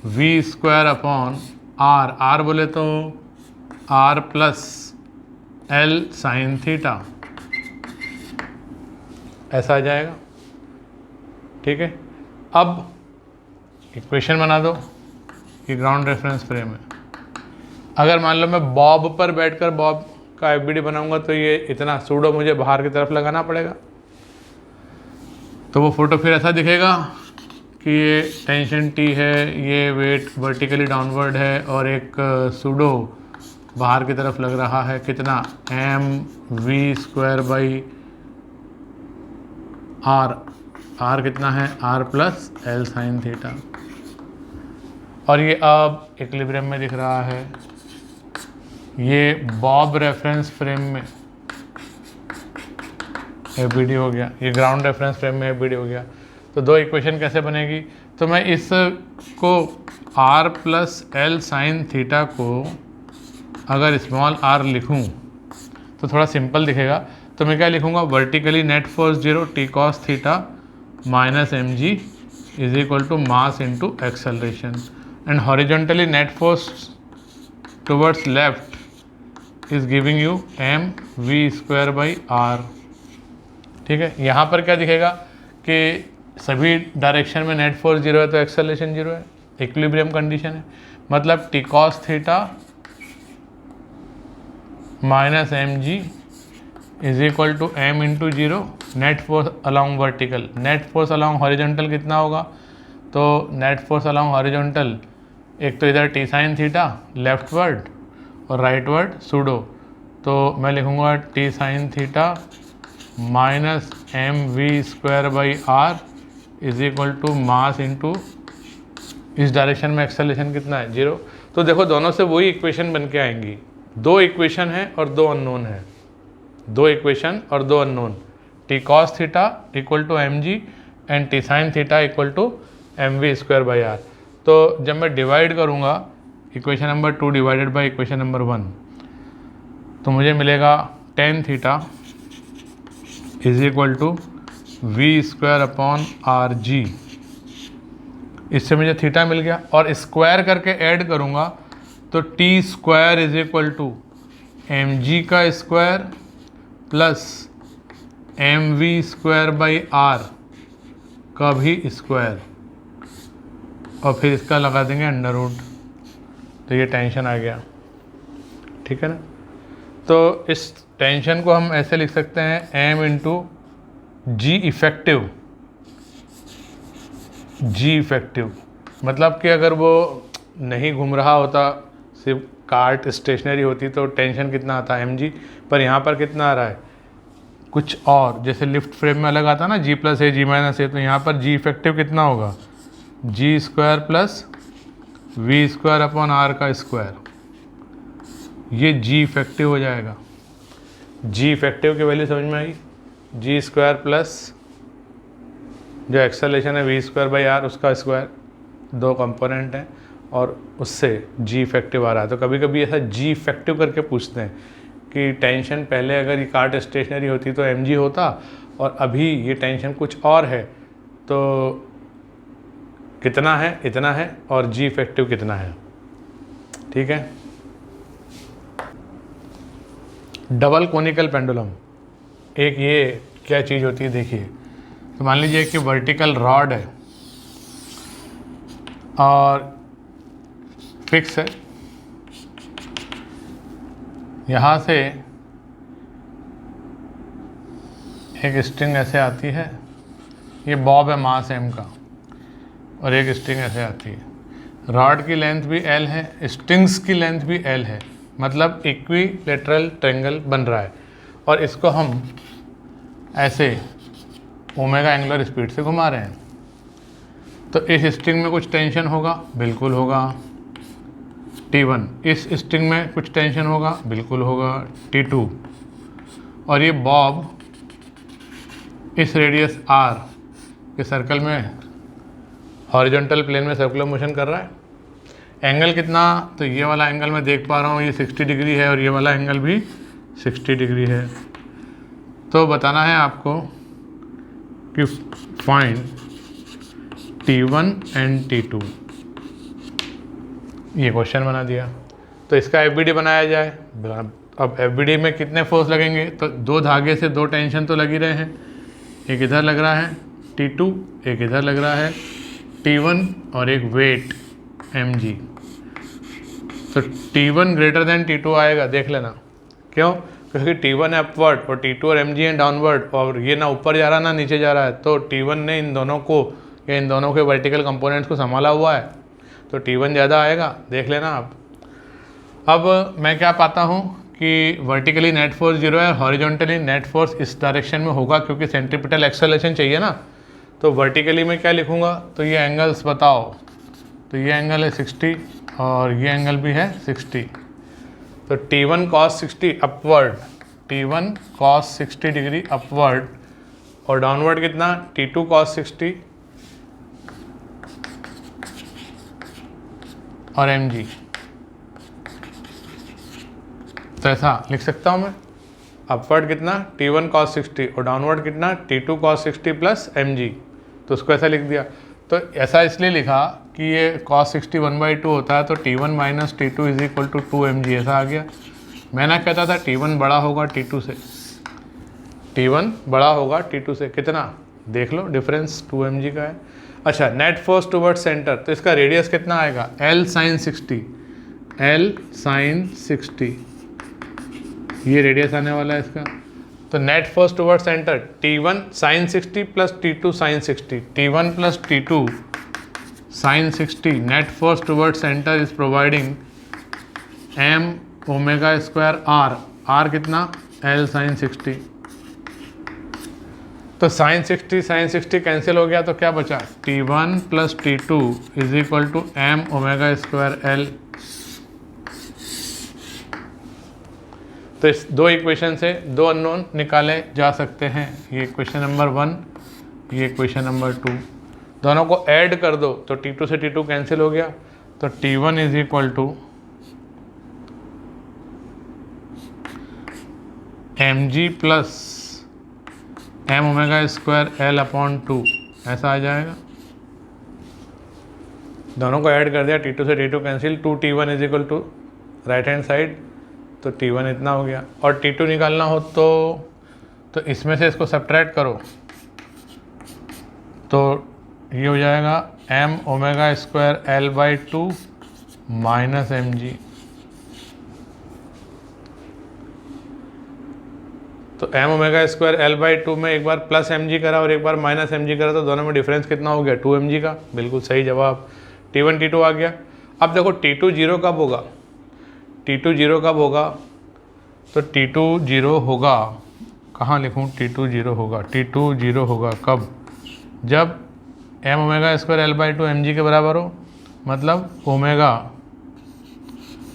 v²/r, r बोले तो r plus L sine theta, ऐसा आ जाएगा, ठीक है। अब इक्वेशन बना दो, ये ग्राउंड रेफरेंस फ्रेम है। अगर मान लो मैं बॉब पर बैठकर बॉब का FBD बनाऊंगा तो ये इतना सूडो मुझे बाहर की तरफ लगाना पड़ेगा। तो वो फोटो फिर ऐसा दिखेगा कि ये टेंशन T है, ये वेट वर्टिकली डाउनवर्ड है और एक सूडो बाहर की तरफ लग रहा है, कितना mv²/r, r कितना है r plus L sine theta. और ये अब इक्विलिब्रियम में दिख रहा है, ये बॉब रेफरेंस फ्रेम में FBD हो गया, ये ग्राउंड रेफरेंस फ्रेम में FBD हो गया। तो दो इक्वेशन कैसे बनेगी, तो मैं इसको r plus L sine theta को अगर स्मॉल r लिखूं तो थोड़ा सिंपल दिखेगा। तो मैं क्या लिखूंगा, vertically net force 0 t cos theta minus mg is equal to mass into acceleration, and horizontally net force towards left is giving you mv²/r, ठीक है। यहाँ पर क्या दिखेगा कि सभी डायरेक्शन में नेट फोर्स 0 है तो एक्सेलरेशन 0 है, इक्विलिब्रियम कंडीशन है। मतलब t cos theta minus mg is equal to m into 0 net force along vertical. Net force along horizontal कितना होगा, तो नेट फोर्स अलॉन्ग हॉरिजॉन्टल एक तो इधर t sine theta leftward और राइट वर्ड सूडो, तो मैं लिखूँगा t sine theta minus mv²/r is equal to mass into इस डायरेक्शन में एक्सेलरेशन कितना है 0। तो देखो दोनों से वही इक्वेशन बन के आएंगी, दो इक्वेशन है और दो अननोन है, दो इक्वेशन और दो unknown, t cos theta equal to mg and t sine theta equal to mv²/r। तो जब मैं डिवाइड करूँगा equation number 2 divided by equation number 1, तो मुझे मिलेगा tan theta is equal to v²/rg। इससे मुझे थीटा मिल गया और स्क्वायर करके ऐड करूँगा तो t² is equal to mg का स्क्वायर प्लस mv²/r का भी स्क्वायर, और फिर इसका लगा देंगे अंडर रूट, तो ये टेंशन आ गया, ठीक है ना। तो इस टेंशन को हम ऐसे लिख सकते हैं m इंटू जी इफेक्टिव, जी इफेक्टिव मतलब कि अगर वो नहीं घूम रहा होता, सिर्फ कार्ट स्टेशनरी होती तो टेंशन कितना आता mg, पर यहाँ पर कितना आ रहा है कुछ और, जैसे लिफ्ट फ्रेम में अलग आता ना g प्लस ए जी माइनस ए, तो यहाँ पर जी इफेक्टिव कितना होगा g² प्लस v²/r का स्क्वायर, ये जी इफेक्टिव हो जाएगा। जी इफेक्टिव की वैल्यू समझ में आई, g² प्लस जो एक्सेलरेशन है v²/r उसका स्क्वायर, दो कंपोनेंट हैं, और उससे जी इफेक्टिव आ रहा है। तो कभी कभी ऐसा जी इफेक्टिव करके पूछते हैं कि टेंशन पहले अगर ये कार्ट स्टेशनरी होती तो एम जी होता, और अभी ये टेंशन कुछ और है, तो कितना है, इतना है, और जी इफेक्टिव कितना है। ठीक है। डबल कोनिकल पेंडुलम, एक ये क्या चीज़ होती है देखिए। तो मान लीजिए कि वर्टिकल रॉड है और फिक्स है, यहाँ से एक स्ट्रिंग ऐसे आती है, ये बॉब है मास m का, और एक स्ट्रिंग ऐसे आती है। रॉड की लेंथ भी l है, स्ट्रिंग्स की लेंथ भी l है, मतलब इक्विलेटरल ट्रायंगल बन रहा है, और इसको हम ऐसे ओमेगा एंगुलर स्पीड से घुमा रहे हैं। तो इस स्ट्रिंग में कुछ टेंशन होगा, बिल्कुल होगा, T1। इस स्ट्रिंग में कुछ टेंशन होगा, बिल्कुल होगा, T2। और ये बॉब इस रेडियस r के सर्कल में हॉरिजॉन्टल प्लेन में सर्कुलर मोशन कर रहा है। एंगल कितना, तो ये वाला एंगल मैं देख पा रहा हूँ ये 60 डिग्री है, और ये वाला एंगल भी 60 डिग्री है। तो बताना है आपको कि फाइंड T1 एंड T2। ये क्वेश्चन बना दिया, तो इसका एफबीडी बनाया जाए। अब एफबीडी में कितने फोर्स लगेंगे, तो दो धागे से दो टेंशन तो लग ही रहे हैं, एक इधर लग रहा है T2, एक इधर लग रहा है T1, और एक वेट mg। तो T1 ग्रेटर देन T2 आएगा, देख लेना। क्यों? क्योंकि T1 है अपवर्ड और T2 और mg है डाउनवर्ड, और ये ना ऊपर जा रहा ना नीचे जा रहा है, तो T1 ने इन दोनों को या इन दोनों के वर्टिकल कंपोनेंट्स को संभाला हुआ है, तो T1 ज़्यादा आएगा, देख लेना आप। अब मैं क्या पाता हूँ कि वर्टिकली नेट फोर्स 0 है, हॉरिजॉन्टली नेट फोर्स इस डायरेक्शन में होगा क्योंकि सेंट्रीपिटल एक्सेलरेशन चाहिए ना। तो वर्टिकली में क्या लिखूँगा, तो ये एंगल्स बताओ, तो ये एंगल है 60 और ये एंगल भी है 60। तो T1 cos 60 upward, T1 cos 60 degree upward, और डाउनवर्ड कितना, T2 cos 60 और mg। तो ऐसा लिख सकता हूँ मैं, अपवर्ड कितना T1 cos 60 और डाउनवर्ड कितना T2 cos 60 प्लस mg। तो उसको ऐसा लिख दिया। तो ऐसा इसलिए लिखा कि ये cos 60 1/2 होता है, तो T1 minus T2 is equal to 2mg, ऐसा आ गया। मैं ना कहता था T1 बड़ा होगा T2 से, T1 बड़ा होगा T2 से, कितना देख लो, डिफरेंस 2mg का है। अच्छा, नेट फोर्स टुवर्ड्स सेंटर, तो इसका रेडियस कितना आएगा, L sin 60, L sin 60, ये रेडियस आने वाला है इसका। तो net force towards centre T1 sin 60 plus T2 sin 60, T1 plus T2 sin 60, net force towards centre is providing m omega square r, r कितना, L sin 60। तो sin 60 cancel हो गया, तो क्या बचा, T1 plus T2 is equal to m omega square L। तो इस दो इक्वेशन से दो अननोन निकाले जा सकते हैं, ये इक्वेशन नंबर 1, ये इक्वेशन नंबर 2। दोनों को ऐड कर दो तो T2 से T2 कैंसिल हो गया, तो T1 is equal to mg plus m omega square L upon 2, ऐसा आ जाएगा। दोनों को ऐड कर दिया, T2 से T2 cancel, 2T1 is equal to right hand side, तो T1 इतना हो गया। और T2 निकालना हो तो इसमें से इसको सब्ट्रैक्ट करो, तो ये हो जाएगा m omega square L/2 minus mg। तो m ओमेगा स्क्वायर L/2 में एक बार प्लस mg करा और एक बार माइनस mg करा, तो दोनों में डिफरेंस कितना हो गया, 2mg का। बिल्कुल सही जवाब, T1 T2 आ गया। अब देखो T2 0 कब होगा, T2 0 कब होगा, तो T2 0 होगा, कहाँ लिखूँ, T2 0 होगा, T2 0 होगा कब, जब m omega square L/2 mg के बराबर हो, मतलब ओमेगा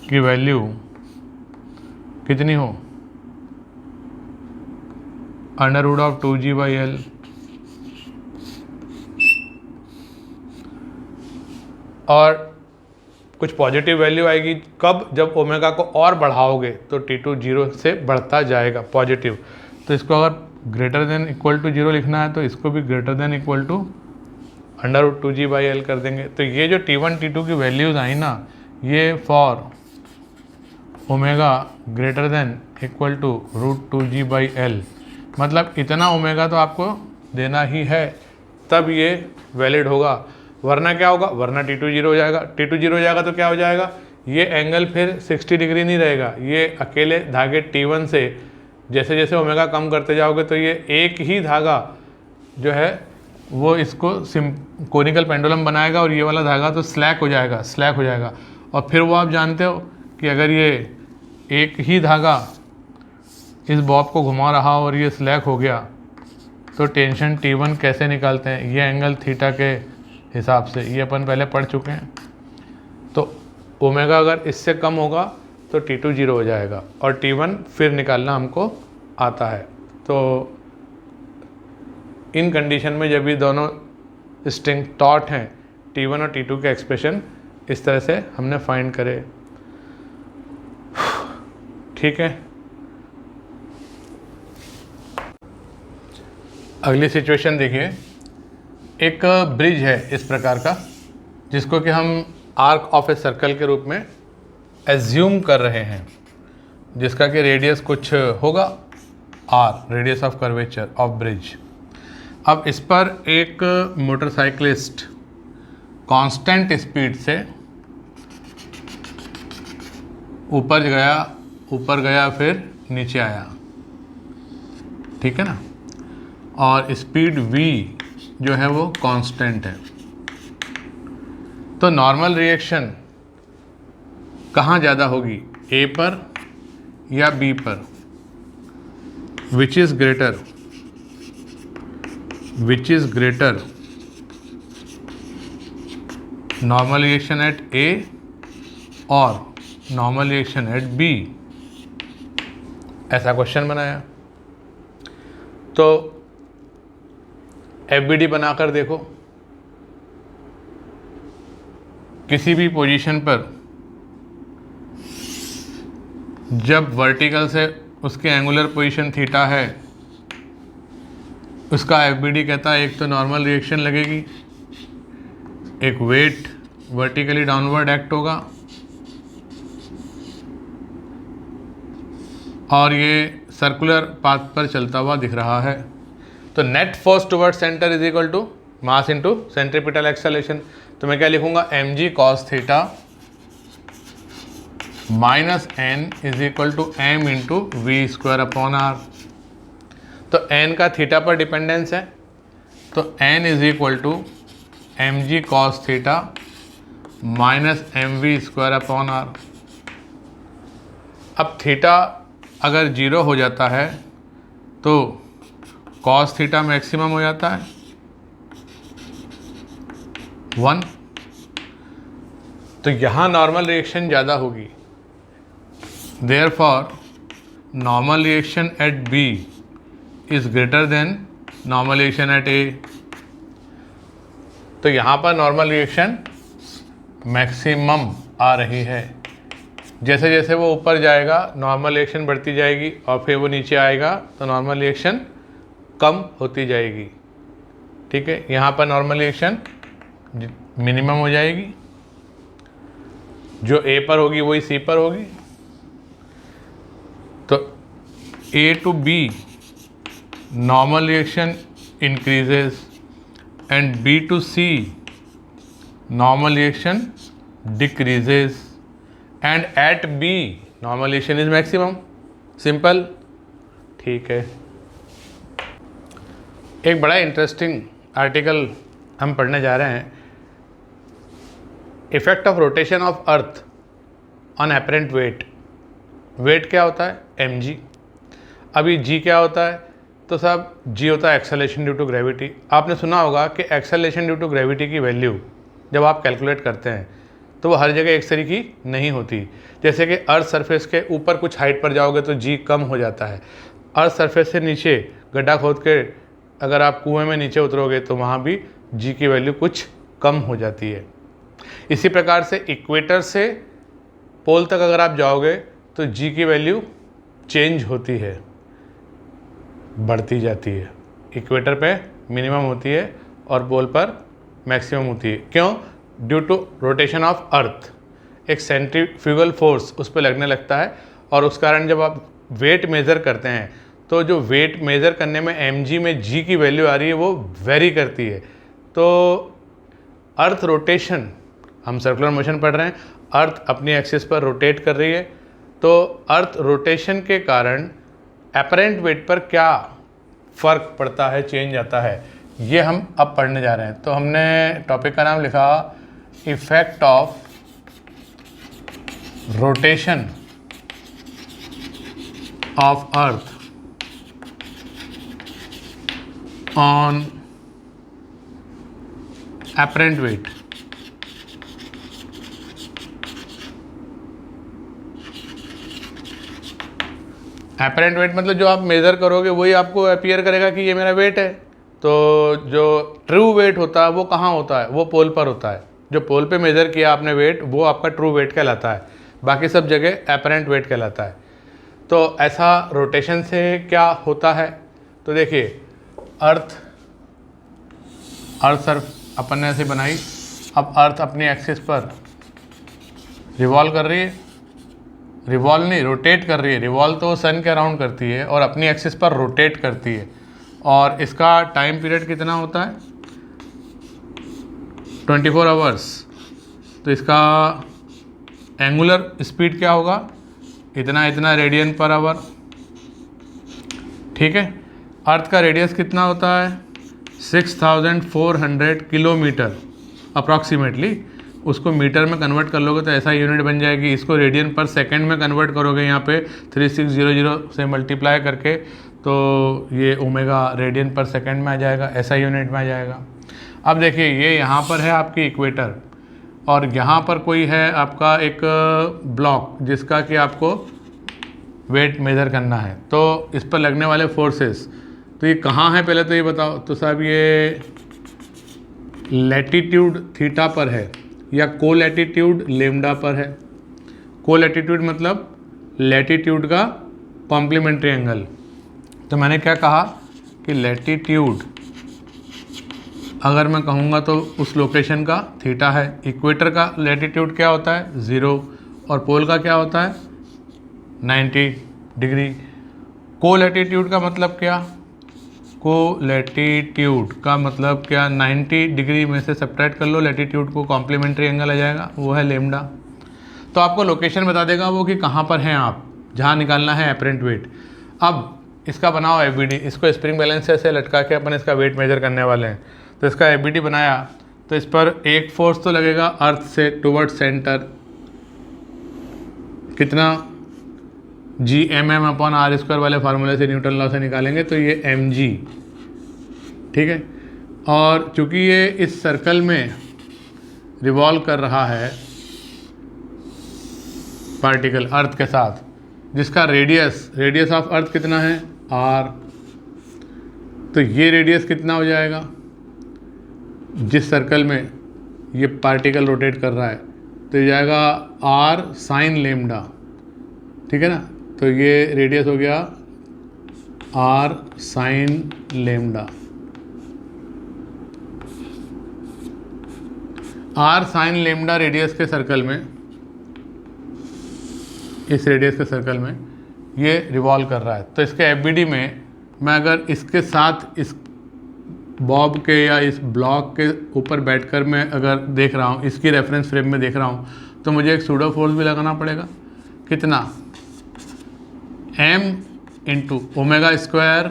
की वैल्यू कितनी हो, √2g/L। और कुछ पॉजिटिव वैल्यू आएगी कब, जब ओमेगा को और बढ़ाओगे तो T2 0 से बढ़ता जाएगा पॉजिटिव। तो इसको अगर ग्रेटर देन इक्वल टू 0 लिखना है तो इसको भी greater than equal to √2g/L कर देंगे। तो ये जो T1 T2 की वैल्यूज़ आई ना, ये for omega greater than equal to √2g/L, मतलब इतना ओमेगा तो आपको देना ही है, तब ये वैलिड होगा। वरना क्या होगा, वरना T2 0 हो जाएगा। T2 0 हो जाएगा तो क्या हो जाएगा, ये एंगल फिर 60 डिग्री नहीं रहेगा। ये अकेले धागे T1 से जैसे जैसे ओमेगा कम करते जाओगे तो ये एक ही धागा जो है वो इसको कोनिकल पेंडुलम बनाएगा और ये वाला धागा तो स्लैक हो जाएगा। और फिर वो आप जानते हो कि अगर ये एक ही धागा इस बॉब को घुमा रहा और ये स्लैक हो गया तो टेंशन T1 कैसे निकालते हैं, ये एंगल थीटा के हिसाब से, ये अपन पहले पढ़ चुके हैं। तो ओमेगा अगर इससे कम होगा तो T2 0 हो जाएगा और T1 फिर निकालना हमको आता है। तो इन कंडीशन में जब ये दोनों स्ट्रिंग टॉट हैं, T1 और T2 के एक्सप्रेशन इस तरह से हमने फाइंड करे। ठीक है, अगली सिचुएशन देखिए। एक ब्रिज है इस प्रकार का जिसको कि हम आर्क ऑफ ए सर्कल के रूप में एज्यूम कर रहे हैं, जिसका कि रेडियस कुछ होगा r, radius of curvature of bridge. अब इस पर एक मोटरसाइकिलिस्ट कांस्टेंट स्पीड से ऊपर गया फिर नीचे आया, ठीक है ना, और स्पीड v जो है वो कांस्टेंट है। तो नॉर्मल रिएक्शन कहाँ ज़्यादा होगी, A पर या B पर, which is greater normal reaction at A और नॉर्मल रिएक्शन एट B, ऐसा क्वेश्चन बनाया। तो FBD बनाकर देखो, किसी भी पोजीशन पर जब वर्टिकल से उसके एंगुलर पोजीशन थीटा है, उसका FBD कहता है एक तो नॉर्मल रिएक्शन लगेगी, एक वेट वर्टिकली डाउनवर्ड एक्ट होगा और ये सर्कुलर पाथ पर चलता हुआ दिख रहा है। तो net force toward centre is equal to mass into centripetal acceleration. तो मैं क्या लिखूंगा, mg cos theta minus n is equal to m into V square upon R. तो n का थीटा पर डिपेंडेंस है, तो n is equal to mg cos theta minus mv square upon R. अब थीटा अगर 0 हो जाता है तो cos थीटा मैक्सिमम हो जाता है 1। तो यहाँ नॉर्मल रिएक्शन ज़्यादा होगी, therefore normal reaction at B is greater than normal reaction at A। तो यहाँ पर नॉर्मल रिएक्शन मैक्सिमम आ रही है। जैसे जैसे वो ऊपर जाएगा नॉर्मल रिएक्शन बढ़ती जाएगी और फिर वो नीचे आएगा तो नॉर्मल रिएक्शन कम होती जाएगी। ठीक है, यहाँ पर नॉर्मल रिएक्शन मिनिमम हो जाएगी, जो A पर होगी वही C पर होगी। तो A to B normal reaction increases and B to C normal reaction decreases and at B normal reaction is maximum. Simple, ठीक है। एक बड़ा इंटरेस्टिंग आर्टिकल हम पढ़ने जा रहे हैं, effect of rotation of earth on apparent weight. Weight क्या होता है, mg। अभी g क्या होता है, तो साहब g होता है एक्सेलरेशन ड्यू टू ग्रेविटी। आपने सुना होगा कि एक्सेलरेशन ड्यू टू ग्रेविटी की वैल्यू जब आप कैलकुलेट करते हैं तो वो हर जगह एक तरह की नहीं होती। जैसे कि अर्थ सरफेस के ऊपर कुछ हाइट पर जाओगे तो g कम हो जाता है, अर्थ सरफेस से नीचे गड्ढा खोद के अगर आप कुएं में नीचे उतरोगे तो वहाँ भी g की वैल्यू कुछ कम हो जाती है। इसी प्रकार से इक्वेटर से पोल तक अगर आप जाओगे तो जी की वैल्यू चेंज होती है, बढ़ती जाती है। इक्वेटर पे मिनिमम होती है और पोल पर मैक्सिमम होती है। क्यों? Due to rotation of earth, एक सेंट्रीफ्यूगल फोर्स उस पर लगने लगता है, और उस कारण जब आप वेट मेज़र करते हैं तो जो वेट मेज़र करने में mg में g की वैल्यू आ रही है वो वेरी करती है। तो अर्थ रोटेशन, हम सर्कुलर मोशन पढ़ रहे हैं, अर्थ अपनी एक्सिस पर रोटेट कर रही है, तो अर्थ रोटेशन के कारण अपरेंट वेट पर क्या फ़र्क पड़ता है, चेंज आता है, ये हम अब पढ़ने जा रहे हैं। तो हमने टॉपिक का नाम लिखा effect of rotation of earth on apparent wait. Apparent wait मतलब जो आप मेज़र करोगे वही आपको अपीयर करेगा कि ये मेरा वेट है। तो जो ट्रू वेट होता है वो कहाँ होता है? वो पोल पर होता है। जो पोल पे मेज़र किया आपने वेट, वो आपका ट्रू वेट कहलाता है, बाकी सब जगह अपरेंट वेट कहलाता है। तो ऐसा रोटेशन से क्या होता है? तो देखिए, अर्थ सर्फ अपन ने ऐसे बनाई, अब अर्थ अपनी एक्सिस पर रिवॉल्व कर रही है, रिवॉल्व नहीं, रोटेट कर रही है। रिवॉल्व तो सन के अराउंड करती है और अपनी एक्सिस पर रोटेट करती है। और इसका टाइम पीरियड कितना होता है? 24 आवर्स। तो इसका एंगुलर स्पीड क्या होगा? इतना रेडियन पर आवर। ठीक है। अर्थ का रेडियस कितना होता है? 6400 किलोमीटर अप्रॉक्सीमेटली। उसको मीटर में कन्वर्ट कर लोगे तो ऐसा यूनिट बन जाएगी। इसको रेडियन पर सेकंड में कन्वर्ट करोगे यहाँ पे 3600 से मल्टीप्लाई करके, तो ये ओमेगा रेडियन पर सेकंड में आ जाएगा, ऐसा यूनिट में आ जाएगा। अब देखिए, ये यहाँ पर है आपकी इक्वेटर, और यहाँ पर कोई है आपका एक ब्लॉक जिसका कि आपको वेट मेज़र करना है। तो इस पर लगने वाले फोर्सेस, तो ये कहाँ है पहले तो ये बताओ। तो साहब ये लैटिट्यूड थीटा पर है या को लैटिट्यूड लेमडा पर है। को लैटिट्यूड मतलब लैटिट्यूड का कॉम्प्लीमेंट्री एंगल। तो मैंने क्या कहा कि लैटिट्यूड अगर मैं कहूँगा तो उस लोकेशन का थीटा है। इक्वेटर का लैटिट्यूड क्या होता है? 0, और पोल का क्या होता है? 90 डिग्री। को लैटिट्यूड का मतलब क्या? को लैटिट्यूड का मतलब क्या? 90 डिग्री में से सब्ट्रैक्ट कर लो लैटिट्यूड को, कॉम्प्लीमेंट्री एंगल आ जाएगा, वो है लेमडा। तो आपको लोकेशन बता देगा वो कि कहाँ पर हैं आप, जहाँ निकालना है अपरेंट वेट। अब इसका बनाओ एबीडी, इसको स्प्रिंग बैलेंस से ऐसे लटका के अपन इसका वेट मेजर करने वाले हैं। तो इसका एबीडी बनाया, तो इस पर एक फोर्स तो लगेगा अर्थ से टुवर्ड सेंटर, कितना? Gmm/r² वाले फार्मूले से, न्यूटन लॉ से निकालेंगे तो ये mg। ठीक है। और चूंकि ये इस सर्कल में रिवॉल्व कर रहा है पार्टिकल अर्थ के साथ, जिसका रेडियस ऑफ अर्थ कितना है? r। तो ये रेडियस कितना हो जाएगा जिस सर्कल में ये पार्टिकल रोटेट कर रहा है? तो ये जाएगा r साइन लेमडा। ठीक है ना। तो ये रेडियस हो गया r sine lambda. r sine lambda radius के सर्कल में, इस रेडियस के सर्कल में ये रिवॉल्व कर रहा है। तो इसके एफबीडी में मैं अगर इसके साथ इस बॉब के या इस ब्लॉक के ऊपर बैठकर मैं अगर देख रहा हूँ, इसकी रेफरेंस फ्रेम में देख रहा हूँ, तो मुझे एक सूडो फोर्स भी लगाना पड़ेगा। कितना? m into omega square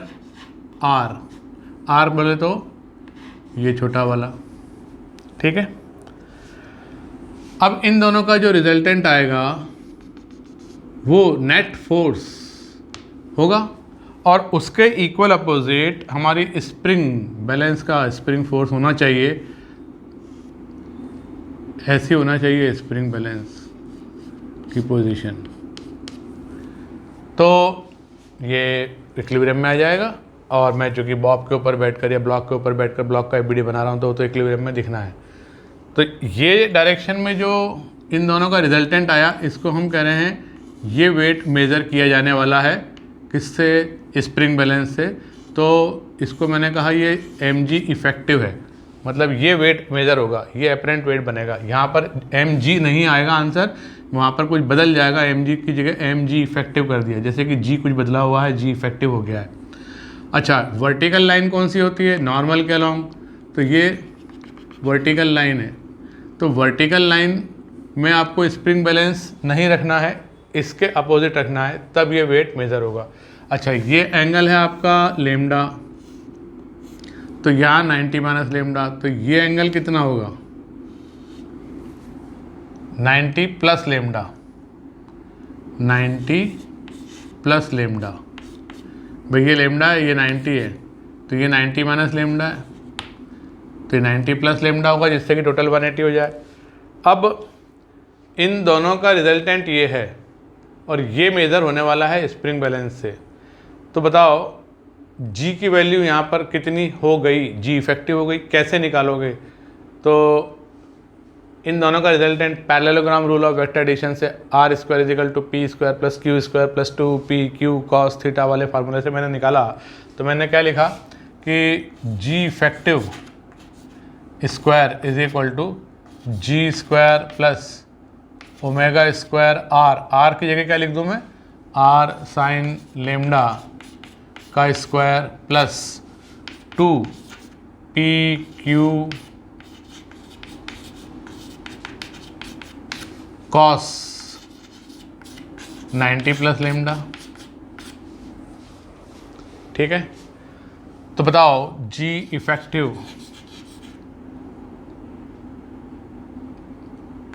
r बोले तो ये छोटा वाला। ठीक है। अब इन दोनों का जो रिजल्टेंट आएगा वो नेट फोर्स होगा, और उसके इक्वल अपोजिट हमारी स्प्रिंग बैलेंस का स्प्रिंग फोर्स होना चाहिए। ऐसी होना चाहिए स्प्रिंग बैलेंस की पोजीशन। तो ये इक्विलिब्रियम में आ जाएगा, और मैं चूँकि बॉब के ऊपर बैठकर या ब्लॉक के ऊपर बैठकर ब्लॉक का एबीडी बना रहा हूँ तो इक्विलिब्रियम में दिखना है। तो ये डायरेक्शन में जो इन दोनों का रिजल्टेंट आया, इसको हम कह रहे हैं ये वेट मेज़र किया जाने वाला है, किससे? स्प्रिंग बैलेंस से। तो इसको मैंने कहा ये mg इफ़ेक्टिव है, मतलब ये वेट मेज़र होगा, ये अपेरेंट वेट बनेगा। यहाँ पर mg नहीं आएगा आंसर, वहाँ पर कुछ बदल जाएगा, mg की जगह mg इफ़ेक्टिव कर दिया, जैसे कि g कुछ बदला हुआ है, g इफ़ेक्टिव हो गया है। अच्छा, वर्टिकल लाइन कौन सी होती है? नॉर्मल के अलॉन्ग, तो ये वर्टिकल लाइन है। तो वर्टिकल लाइन में आपको स्प्रिंग बैलेंस नहीं रखना है, इसके अपोजिट रखना है, तब ये वेट मेज़र होगा। अच्छा, ये एंगल है आपका लेमडा, तो यहाँ 90 माइनस लेमडा, तो ये एंगल कितना होगा? 90 प्लस लेमडा, 90 प्लस लेमडा। भाई ये लेमडा है, ये 90 है, तो ये 90 माइनस लेमडा है, तो ये 90 प्लस लेमडा होगा, जिससे कि टोटल 180 हो जाए। अब इन दोनों का रिजल्टेंट ये है और ये मेज़र होने वाला है स्प्रिंग बैलेंस से। तो बताओ जी की वैल्यू यहाँ पर कितनी हो गई? जी इफेक्टिव हो गई, कैसे निकालोगे? तो इन दोनों का resultant parallelogram rule of vector addition से R square equal to P square plus Q square plus 2p cos theta वाले फार्मूले से मैंने निकाला। तो मैंने क्या लिखा कि G effective square is equal to G square plus omega square R की जगह क्या लिख दूँ मैं? आर साइन लेमडा का square plus 2pq cos 90 plus lambda. ठीक है, तो बताओ जी इफेक्टिव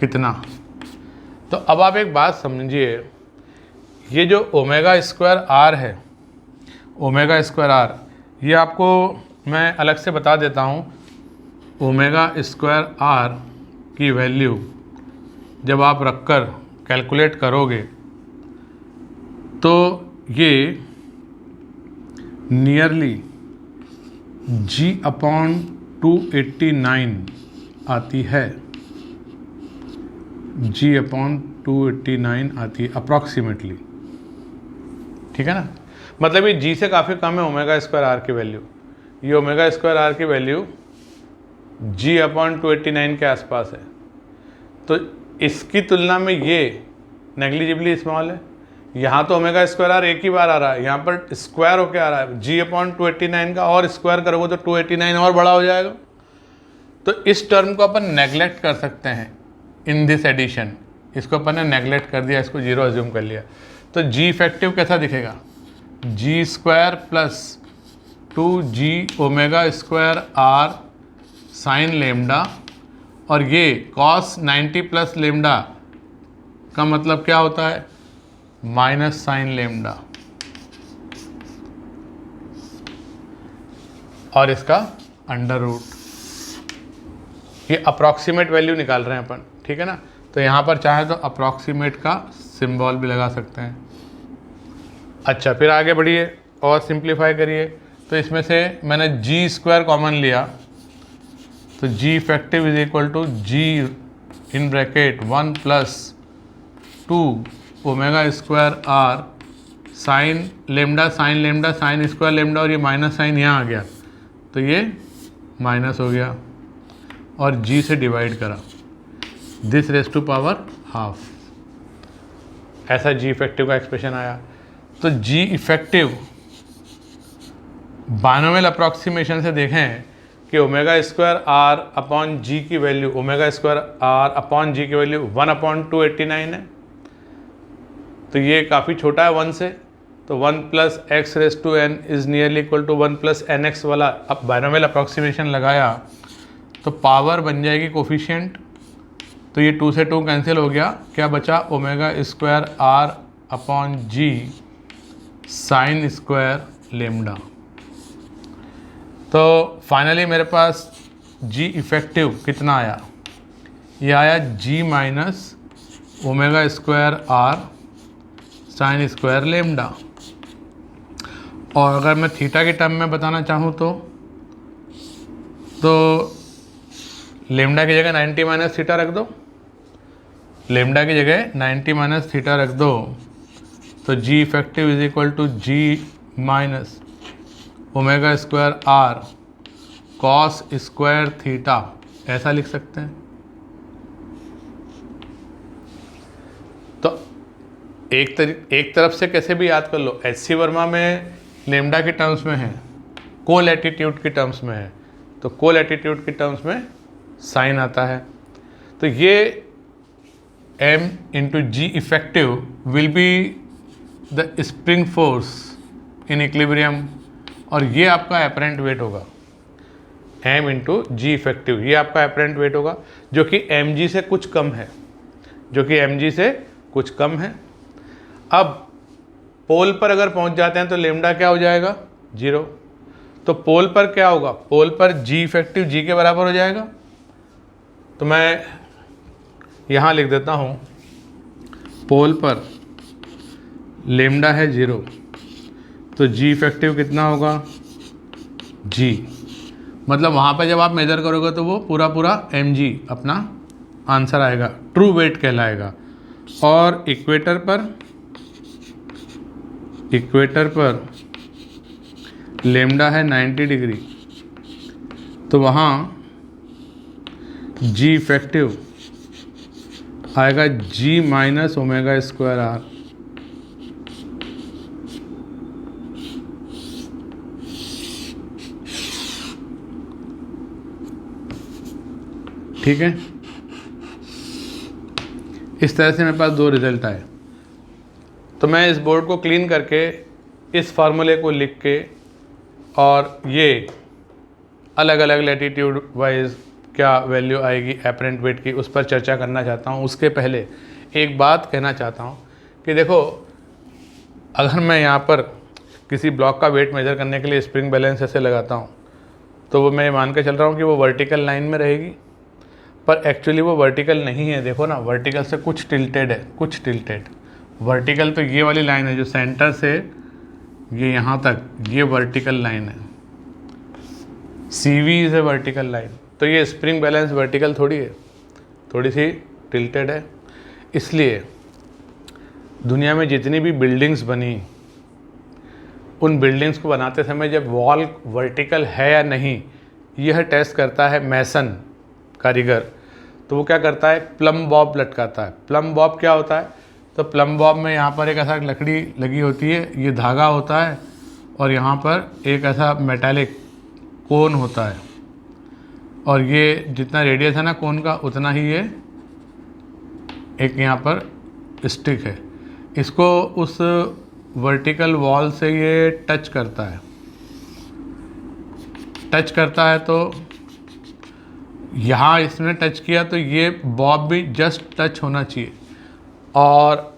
कितना? तो अब आप एक बात समझिए, ये जो ओमेगा स्क्वायर आर है, ओमेगा स्क्वायर आर, ये आपको मैं अलग से बता देता हूँ। ओमेगा स्क्वायर आर की वैल्यू जब आप रखकर कैलकुलेट करोगे तो ये नियरली g अपॉन 289 आती है, g अपॉन 289 आती है अप्रॉक्सीमेटली। ठीक है ना, मतलब ये g से काफ़ी कम है ओमेगा स्क्वायर आर की वैल्यू। ये ओमेगा स्क्वायर आर की वैल्यू g अपॉन 289 के आसपास है, तो इसकी तुलना में ये नेग्लिजिबली स्मॉल है। यहाँ तो ओमेगा स्क्वायर आर एक ही बार आ रहा है, यहाँ पर स्क्वायर होके आ रहा है। g अपॉन 289 का और स्क्वायर करोगे तो 289 और बड़ा हो जाएगा। तो इस टर्म को अपन नेगलेक्ट कर सकते हैं इन दिस एडिशन, इसको अपन ने नेगलेक्ट कर दिया, इसको जीरो अज्यूम कर लिया। तो g इफेक्टिव कैसा दिखेगा? G square plus 2g omega square R sine lambda, और ये cos 90 प्लस लेमडा का मतलब क्या होता है? माइनस साइन लेमडा, और इसका अंडर रूट। ये अप्रॉक्सीमेट वैल्यू निकाल रहे हैं अपन, ठीक है ना। तो यहाँ पर चाहे तो अप्रॉक्सीमेट का सिंबल भी लगा सकते हैं। अच्छा, फिर आगे बढ़िए और सिंप्लीफाई करिए। तो इसमें से मैंने जी स्क्वायर कॉमन लिया, तो G effective is equal to G in bracket 1 plus 2 omega square R sine lambda sine square lambda, और ये माइनस साइन यहाँ आ गया तो ये माइनस हो गया, और g से डिवाइड करा, this raise to power half. ऐसा g इफेक्टिव का एक्सप्रेशन आया। तो g इफेक्टिव बाइनोमियल अप्रॉक्सीमेशन से देखें कि omega square R upon G की value, omega square R upon G की वैल्यू 1 अपॉन 289 है, तो ये काफ़ी छोटा है 1 से। तो 1 plus X raise to N is nearly equal to 1 plus N X वाला अब बाइनोमियल अप्रॉक्सीमेशन लगाया तो पावर बन जाएगी कोफिशिएंट। तो ये 2 से 2 कैंसिल हो गया, क्या बचा? Omega square R upon G sine square lambda. तो फाइनली मेरे पास g इफेक्टिव कितना आया? ये आया g minus omega square R sine square lambda. और अगर मैं थीटा के टर्म में बताना चाहूँ तो लेमडा की जगह 90 माइनस थीटा रख दो, लेमडा की जगह 90 माइनस थीटा रख दो, तो G effective is equal to G minus omega square R cos square theta, ऐसा लिख सकते हैं। तो एक तरफ से कैसे भी याद कर लो, एच सी वर्मा में लेमडा के टर्म्स में है, को लैटिट्यूड के टर्म्स में है, तो को लैटिट्यूड के टर्म्स में साइन आता है। तो ये m into G effective will be the spring force in equilibrium, और ये आपका एपरेंट वेट होगा। m इंटू जी इफेक्टिव, ये आपका एपरेंट वेट होगा, जो कि mg से कुछ कम है, जो कि mg से कुछ कम है। अब पोल पर अगर पहुंच जाते हैं तो लेमडा क्या हो जाएगा, 0। तो पोल पर क्या होगा, पोल पर जी इफेक्टिव जी के बराबर हो जाएगा। तो मैं यहाँ लिख देता हूँ, पोल पर लेमडा है 0, तो जी इफेक्टिव कितना होगा, जी, मतलब वहाँ पर जब आप मेज़र करोगे तो वो पूरा mg अपना आंसर आएगा, ट्रू वेट कहलाएगा। और इक्वेटर पर लेमडा है 90 डिग्री, तो वहाँ जी इफेक्टिव आएगा जी माइनस ओमेगा स्क्वायर आर। ठीक है, इस तरह से मेरे पास 2 रिजल्ट आए। तो मैं इस बोर्ड को क्लीन करके इस फार्मूले को लिख के और ये अलग अलग लैटिट्यूड वाइज क्या वैल्यू आएगी एपरेंट वेट की, उस पर चर्चा करना चाहता हूँ। उसके पहले एक बात कहना चाहता हूँ कि देखो, अगर मैं यहाँ पर किसी ब्लॉक का वेट मेजर करने के लिए स्प्रिंग बैलेंस ऐसे लगाता हूँ, तो वो मैं मान के चल रहा हूँ कि वो वर्टिकल लाइन में रहेगी, पर एक्चुअली वो वर्टिकल नहीं है। देखो ना, वर्टिकल से कुछ टिल्टेड है, कुछ टिल्टेड। वर्टिकल तो ये वाली लाइन है जो सेंटर से ये यहाँ तक, ये वर्टिकल लाइन है, CV is a vertical line. तो ये स्प्रिंग बैलेंस वर्टिकल थोड़ी है, थोड़ी सी टिल्टेड है। इसलिए दुनिया में जितनी भी बिल्डिंग्स बनी, उन बिल्डिंग्स को बनाते समय जब वॉल वर्टिकल है या नहीं, यह टेस्ट करता है मैसन कारीगर। तो वो क्या करता है, प्लम बॉब लटकाता है। प्लम बॉब क्या होता है, तो प्लम बॉब में यहाँ पर एक ऐसा लकड़ी लगी होती है, ये धागा होता है, और यहाँ पर एक ऐसा मेटालिक कोन होता है, और ये जितना रेडियस है ना कोन का, उतना ही ये एक यहाँ पर स्टिक है। इसको उस वर्टिकल वॉल से ये टच करता है, टच करता है, तो यहाँ इसने टच किया तो ये बॉब भी जस्ट टच होना चाहिए। और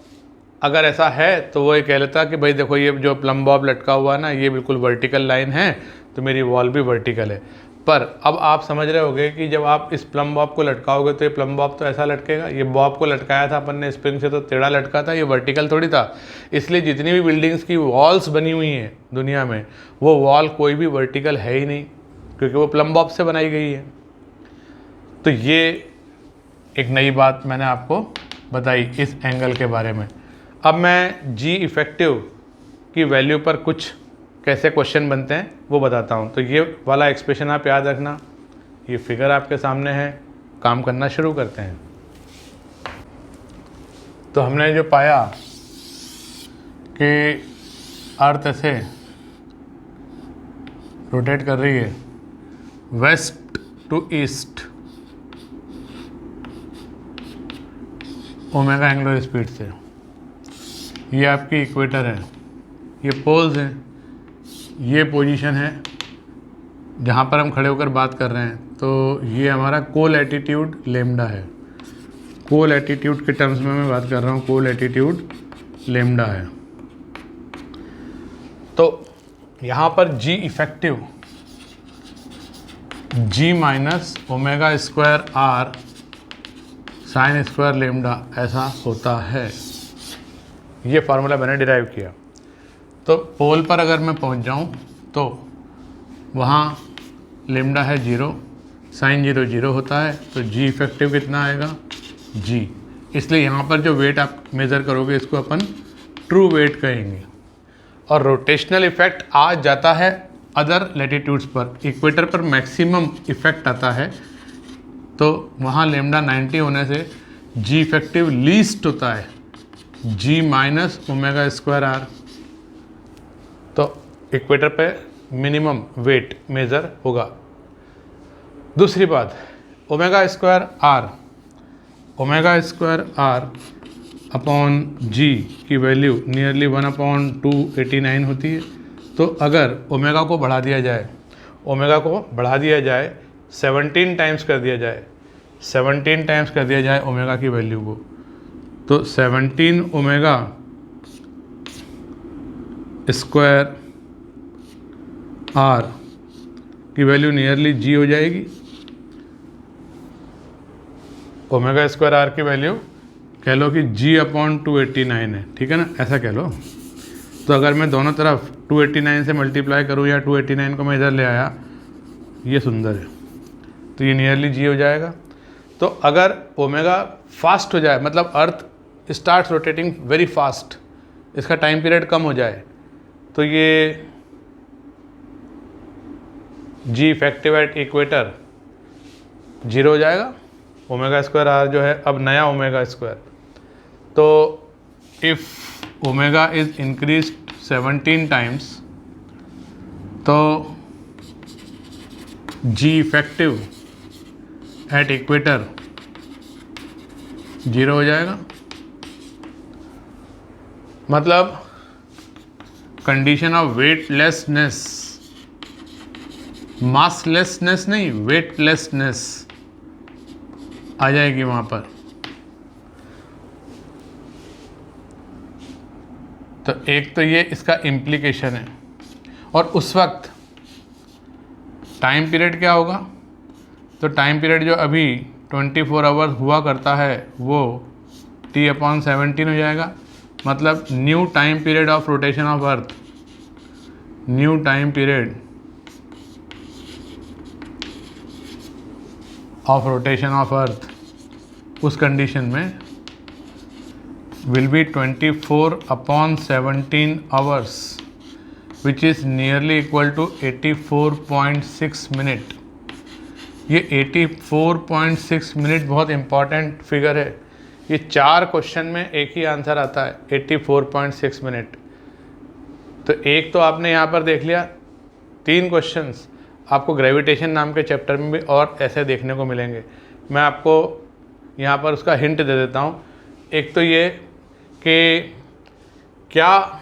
अगर ऐसा है तो वो ये कह लेता कि भाई देखो, ये जो प्लम बॉब लटका हुआ है ना, ये बिल्कुल वर्टिकल लाइन है, तो मेरी वॉल भी वर्टिकल है। पर अब आप समझ रहे होगे कि जब आप इस प्लम बॉब को लटकाओगे तो ये प्लम बॉब तो ऐसा लटकेगा। ये बॉब को लटकाया था अपन ने स्प्रिंग से, तो टेढ़ा लटका था, ये वर्टिकल थोड़ी था। इसलिए जितनी भी बिल्डिंग्स की वॉल्स बनी हुई हैं दुनिया में, वो वॉल कोई भी वर्टिकल है ही नहीं, क्योंकि वो प्लम बॉब से बनाई गई है। तो ये एक नई बात मैंने आपको बताई इस एंगल के बारे में। अब मैं जी इफेक्टिव की वैल्यू पर कुछ कैसे क्वेश्चन बनते हैं वो बताता हूँ। तो ये वाला एक्सप्रेशन आप याद रखना, ये फिगर आपके सामने है, काम करना शुरू करते हैं। तो हमने जो पाया कि अर्थ ऐसे रोटेट कर रही है west to east omega angular speed से, ये आपकी इक्वेटर है, ये पोल्स हैं, ये पोजीशन है जहाँ पर हम खड़े होकर बात कर रहे हैं। तो ये हमारा को लैटिट्यूड लेमडा है, को लैटिट्यूड के टर्म्स में मैं बात कर रहा हूँ, को लैटिट्यूड लेमडा है। तो यहाँ पर G effective G minus omega square R sine square lambda ऐसा होता है। ये फार्मूला मैंने डिराइव किया। तो पोल पर अगर मैं पहुंच जाऊं तो वहाँ लेमडा है 0, साइन 0 0 होता है, तो जी इफेक्टिव कितना आएगा, जी। इसलिए यहाँ पर जो वेट आप मेज़र करोगे इसको अपन ट्रू वेट कहेंगे। और रोटेशनल इफेक्ट आ जाता है अदर लैटिट्यूड्स पर, इक्वेटर पर मैक्सिमम इफेक्ट आता है, तो वहाँ लेमडा 90 होने से जी इफेक्टिव लीस्ट होता है, G minus omega square R. तो इक्वेटर पे मिनिमम वेट मेज़र होगा। दूसरी बात, omega square R upon G की वैल्यू नियरली 1/289 होती है। तो अगर ओमेगा को बढ़ा दिया जाए 17 टाइम्स कर दिया जाए ओमेगा की वैल्यू को, तो 17 ओमेगा स्क्वायर आर की वैल्यू नियरली जी हो जाएगी। ओमेगा स्क्वायर आर की वैल्यू कह लो कि g/289 है, ठीक है ना, ऐसा कह लो। तो अगर मैं दोनों तरफ 289 से मल्टीप्लाई करूँ या 289 को मैं इधर ले आया, ये सुंदर है, तो ये नियरली जी हो जाएगा। तो अगर ओमेगा फास्ट हो जाए, मतलब earth start rotating very fast, इसका टाइम पीरियड कम हो जाए, तो ये जी इफेक्टिव एट इक्वेटर 0 हो जाएगा। ओमेगा स्क्वायर आर जो है अब नया ओमेगा स्क्वायर, तो if omega is increase 17 times, तो जी इफेक्टिव एट इक्वेटर 0 हो जाएगा। मतलब कंडीशन ऑफ वेटलेसनेस, मासलेसनेस नहीं, वेटलेसनेस आ जाएगी वहाँ पर। तो एक तो ये इसका इम्प्लीकेशन है। और उस वक्त टाइम पीरियड क्या होगा, तो टाइम पीरियड जो अभी 24 आवर्स हुआ करता है वो T/17 हो जाएगा। मतलब new time period of rotation of earth, new time period of rotation of earth उस कंडीशन में will be 24/17 hours, which is nearly equal to 84.6 minute. ये 84.6 मिनट बहुत इंपॉर्टेंट फिगर है। ये 4 क्वेश्चन में एक ही आंसर आता है, 84.6 मिनट। तो एक तो आपने यहाँ पर देख लिया, 3 क्वेश्चंस आपको ग्रेविटेशन नाम के चैप्टर में भी और ऐसे देखने को मिलेंगे। मैं आपको यहाँ पर उसका हिंट दे देता हूँ। एक तो ये कि क्या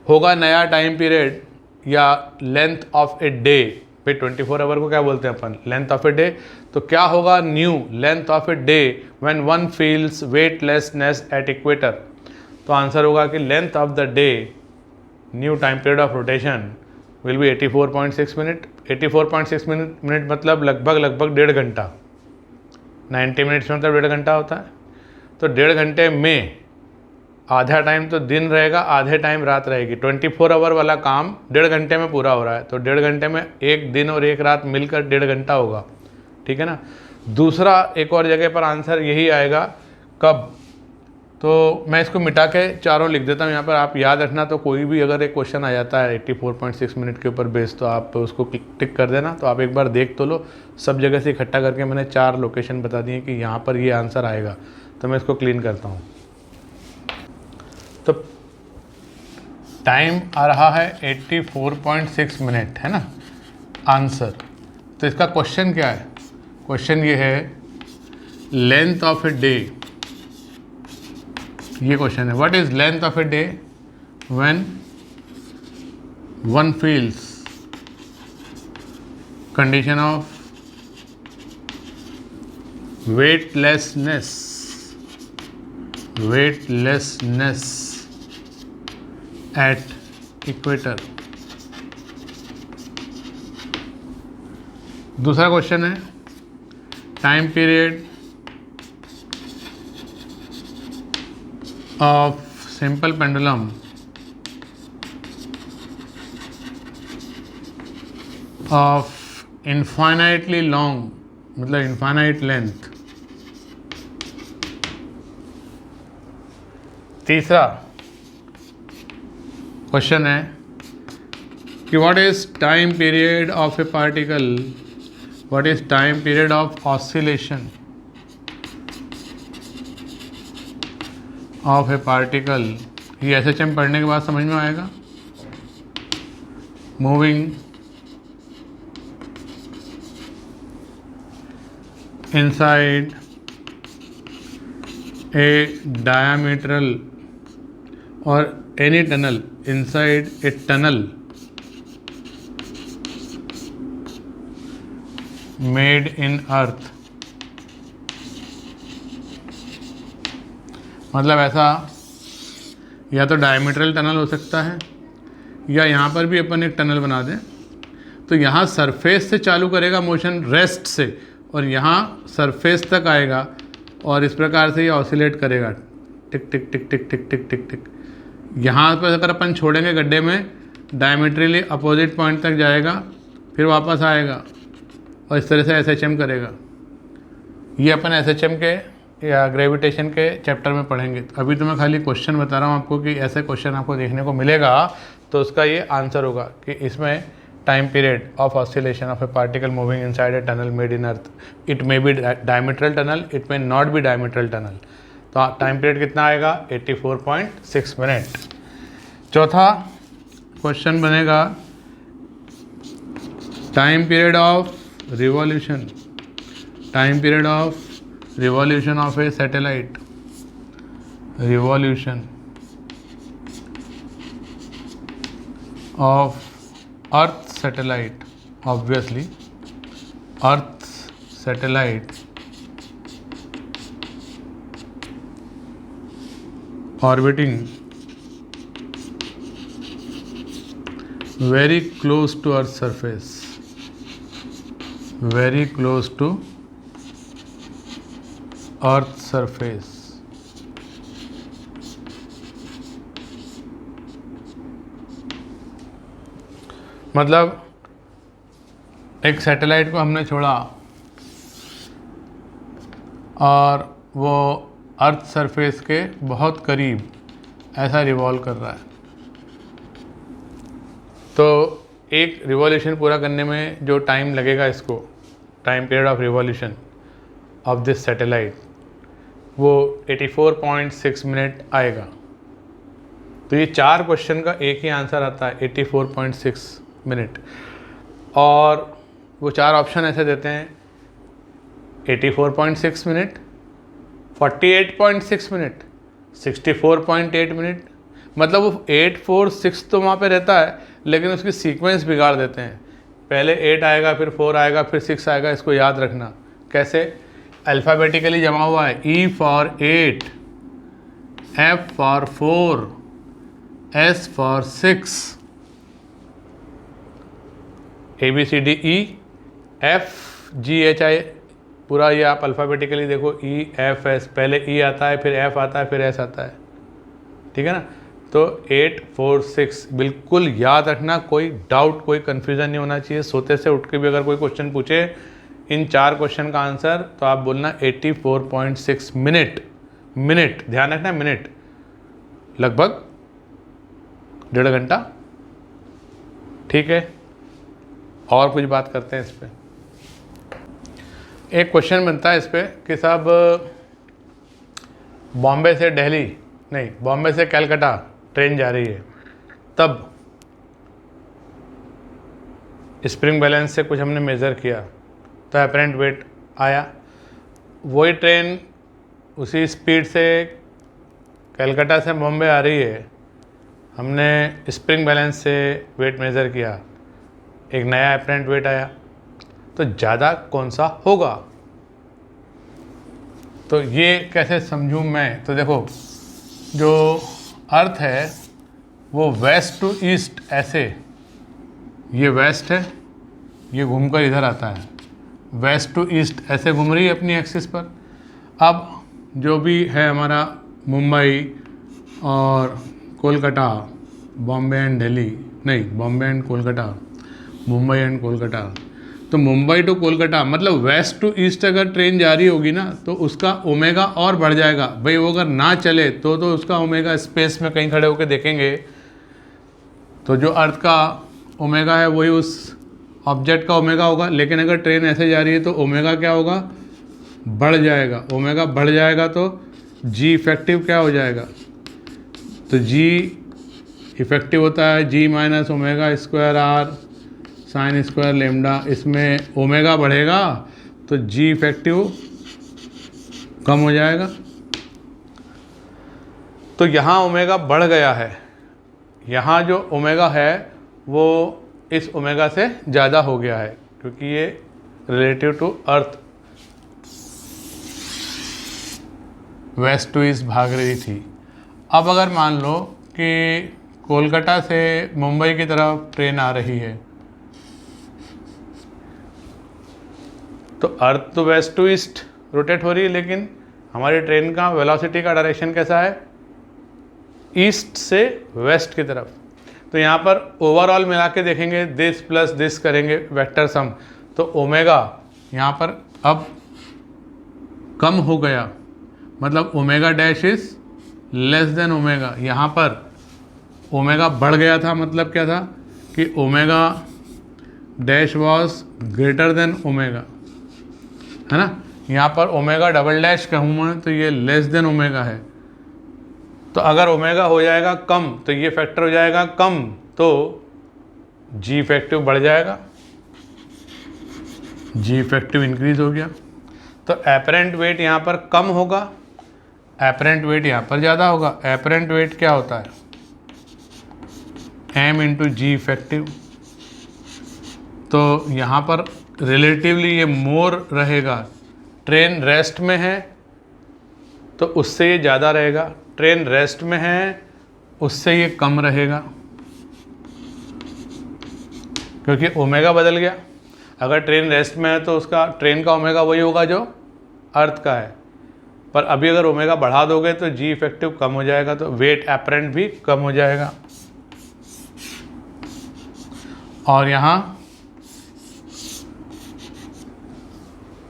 होगा नया टाइम पीरियड या लेंथ ऑफ ए डे, भाई 24 आवर को क्या बोलते हैं अपन, लेंथ ऑफ ए डे। तो क्या होगा new length of a day when one feels weightlessness at equator. तो आंसर होगा कि length of the day, new time period of rotation will be 84.6 minute. 84.6 minute मतलब लगभग 1.5 घंटा। 90 मिनट्स में मतलब 1.5 घंटा होता है। तो 1.5 घंटे में आधा टाइम तो दिन रहेगा, आधे टाइम रात रहेगी। 24 आवर वाला काम 1.5 घंटे में पूरा हो रहा है, तो 1.5 घंटे में एक दिन और एक रात मिलकर 1.5 घंटा होगा, ठीक है ना। दूसरा एक और जगह पर आंसर यही आएगा, कब, तो मैं इसको मिटा के चारों लिख देता हूँ यहाँ पर, आप याद रखना। तो कोई भी अगर एक क्वेश्चन आ जाता है 84.6 मिनट के ऊपर बेस, तो आप उसको टिक कर देना। तो आप एक बार देख तो लो, सब जगह से इकट्ठा करके मैंने 4 लोकेशन बता दिए कि यहाँ पर ये आंसर आएगा। तो मैं इसको क्लीन करता हूँ। तो टाइम आ रहा है 84.6 मिनट, है ना आंसर। तो इसका क्वेश्चन क्या है, क्वेश्चन ये है लेंथ ऑफ ए डे, ये क्वेश्चन है। What is length of a day when one feels condition of weightlessness at equator. दूसरा क्वेश्चन है time period of simple pendulum of infinitely long मतलब इनफाइनाइट लेंथ। तीसरा question है कि what is time period of a particle, what is time period of oscillation of a particle. ये SHM पढ़ने के बाद समझ में आएगा। मूविंग इनसाइड ए डायमीटरल और any tunnel, inside a tunnel made in earth. मतलब ऐसा या तो डायमीटरल टनल हो सकता है या यहाँ पर भी अपन एक टनल बना दें, तो यहाँ सरफेस से चालू करेगा मोशन रेस्ट से और यहाँ सरफेस तक आएगा और इस प्रकार से ये ऑसिलेट करेगा टिक टिक टिक टिक टिक टिक टिक टिक। यहाँ पर अगर अपन छोड़ेंगे गड्ढे में, डायमीटरली अपोजिट पॉइंट तक जाएगा फिर वापस आएगा और इस तरह से SHM करेगा। ये अपन SHM के या ग्रेविटेशन के चैप्टर में पढ़ेंगे। अभी तो मैं खाली क्वेश्चन बता रहा हूँ आपको कि ऐसे क्वेश्चन आपको देखने को मिलेगा तो उसका ये आंसर होगा कि इसमें time period of oscillation of a particle moving inside a tunnel made in earth, it may be diametral tunnel, it may not be diametral tunnel. तो टाइम पीरियड कितना आएगा 84.6 मिनट। चौथा क्वेश्चन बनेगा time period of revolution, time period of revolution of a satellite, revolution of earth satellite, obviously earth satellite orbiting very close to earth's surface, very close to earth surface. मतलब एक satellite को हमने छोड़ा और वो earth surface के बहुत करीब ऐसा रिवॉल्व कर रहा है, तो एक रिवॉल्यूशन पूरा करने में जो टाइम लगेगा, इसको time period of revolution of this satellite, वो 84.6 मिनट आएगा। तो ये 4 क्वेश्चन का एक ही आंसर आता है 84.6 मिनट। और वो 4 ऑप्शन ऐसे देते हैं 84.6 मिनट, 48.6 मिनट, 64.8 मिनट। मतलब वो 846 तो वहाँ पे रहता है लेकिन उसकी सीक्वेंस बिगाड़ देते हैं। पहले 8 आएगा, फिर 4 आएगा, फिर 6 आएगा। इसको याद रखना कैसे, अल्फ़ाबेटिकली जमा हुआ है। E for 8, F for 4, S for 6, ABCDE F G H I, पूरा ये आप अल्फ़ाबेटिकली देखो E F S, पहले E आता है, फिर F आता है, फिर S आता है, ठीक है ना। तो 8 4 6 बिल्कुल याद रखना, कोई डाउट कोई कन्फ्यूज़न नहीं होना चाहिए। सोते से उठ के भी अगर कोई क्वेश्चन पूछे इन 4 क्वेश्चन का आंसर, तो आप बोलना 84.6 मिनट। मिनट ध्यान रखना, मिनट लगभग 1.5 घंटा, ठीक है। और कुछ बात करते हैं इस पर। एक क्वेश्चन बनता है इस पर कि साहब बॉम्बे से दिल्ली नहीं, बॉम्बे से कलकत्ता ट्रेन जा रही है, तब स्प्रिंग बैलेंस से कुछ हमने मेज़र किया तो अपरेंट वेट आया। वही ट्रेन उसी स्पीड से कलकत्ता से बॉम्बे आ रही है, हमने स्प्रिंग बैलेंस से वेट मेज़र किया, एक नया अपरेंट वेट आया, तो ज़्यादा कौन सा होगा। तो ये कैसे समझूं मैं, तो देखो जो अर्थ है वो वेस्ट टू ईस्ट, ऐसे ये वेस्ट है, ये घूमकर इधर आता है, वेस्ट टू ईस्ट ऐसे घूम रही है अपनी एक्सिस पर। अब जो भी है हमारा मुंबई और कोलकाता, बॉम्बे एंड दिल्ली नहीं, बॉम्बे एंड कोलकाता, मुंबई एंड कोलकाता, तो मुंबई टू कोलकाता मतलब वेस्ट टू ईस्ट अगर ट्रेन जा रही होगी ना तो उसका ओमेगा और बढ़ जाएगा भाई। वो अगर ना चले तो उसका ओमेगा स्पेस में कहीं खड़े होकर देखेंगे तो जो अर्थ का ओमेगा है वही उस ऑब्जेक्ट का ओमेगा होगा। लेकिन अगर ट्रेन ऐसे जा रही है तो ओमेगा क्या होगा, बढ़ जाएगा। ओमेगा बढ़ जाएगा तो जी इफेक्टिव क्या हो जाएगा, तो जी इफेक्टिव होता है G minus omega square R sine square lambda. इसमें ओमेगा बढ़ेगा तो जी इफेक्टिव कम हो जाएगा। तो यहाँ ओमेगा बढ़ गया है, यहाँ जो ओमेगा है वो इस ओमेगा से ज़्यादा हो गया है क्योंकि ये relative to earth west to east भाग रही थी। अब अगर मान लो कि कोलकाता से मुंबई की तरफ ट्रेन आ रही है तो अर्थ तो वेस्ट टू ईस्ट रोटेट हो रही है, लेकिन हमारी ट्रेन का वेलोसिटी का डायरेक्शन कैसा है, ईस्ट से वेस्ट की तरफ। तो यहाँ पर ओवरऑल मिला के देखेंगे, दिस प्लस दिस करेंगे वेक्टर सम, तो ओमेगा यहाँ पर अब कम हो गया, मतलब omega dash is less than omega. यहाँ पर ओमेगा बढ़ गया था, मतलब क्या था कि omega dash was greater than omega, है ना। यहाँ पर ओमेगा डबल डैश कहूँ मैं तो ये लेस देन ओमेगा है। तो अगर ओमेगा हो जाएगा कम तो ये फैक्टर हो जाएगा कम, तो जी इफेक्टिव बढ़ जाएगा, जी इफेक्टिव इंक्रीज हो गया। तो एपरेंट वेट यहाँ पर कम होगा, एपरेंट वेट यहाँ पर ज़्यादा होगा। एपरेंट वेट क्या होता है, एम इंटू जी इफेक्टिव। तो यहाँ पर रिलेटिवली ये मोर रहेगा। ट्रेन रेस्ट में है तो उससे ये ज़्यादा रहेगा, ट्रेन रेस्ट में है उससे ये कम रहेगा क्योंकि ओमेगा बदल गया। अगर ट्रेन रेस्ट में है तो उसका ट्रेन का ओमेगा वही होगा जो अर्थ का है, पर अभी अगर ओमेगा बढ़ा दोगे तो जी इफेक्टिव कम हो जाएगा, तो वेट एपरेंट भी कम हो जाएगा और यहाँ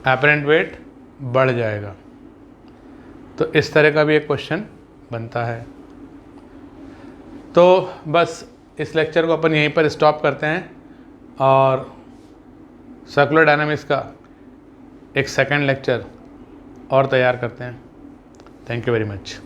एपरेंट वेट बढ़ जाएगा। तो इस तरह का भी एक क्वेश्चन बनता है। तो बस इस लेक्चर को अपन यहीं पर स्टॉप करते हैं और सर्कुलर डायनामिक्स का एक सेकंड लेक्चर और तैयार करते हैं। Thank you very much.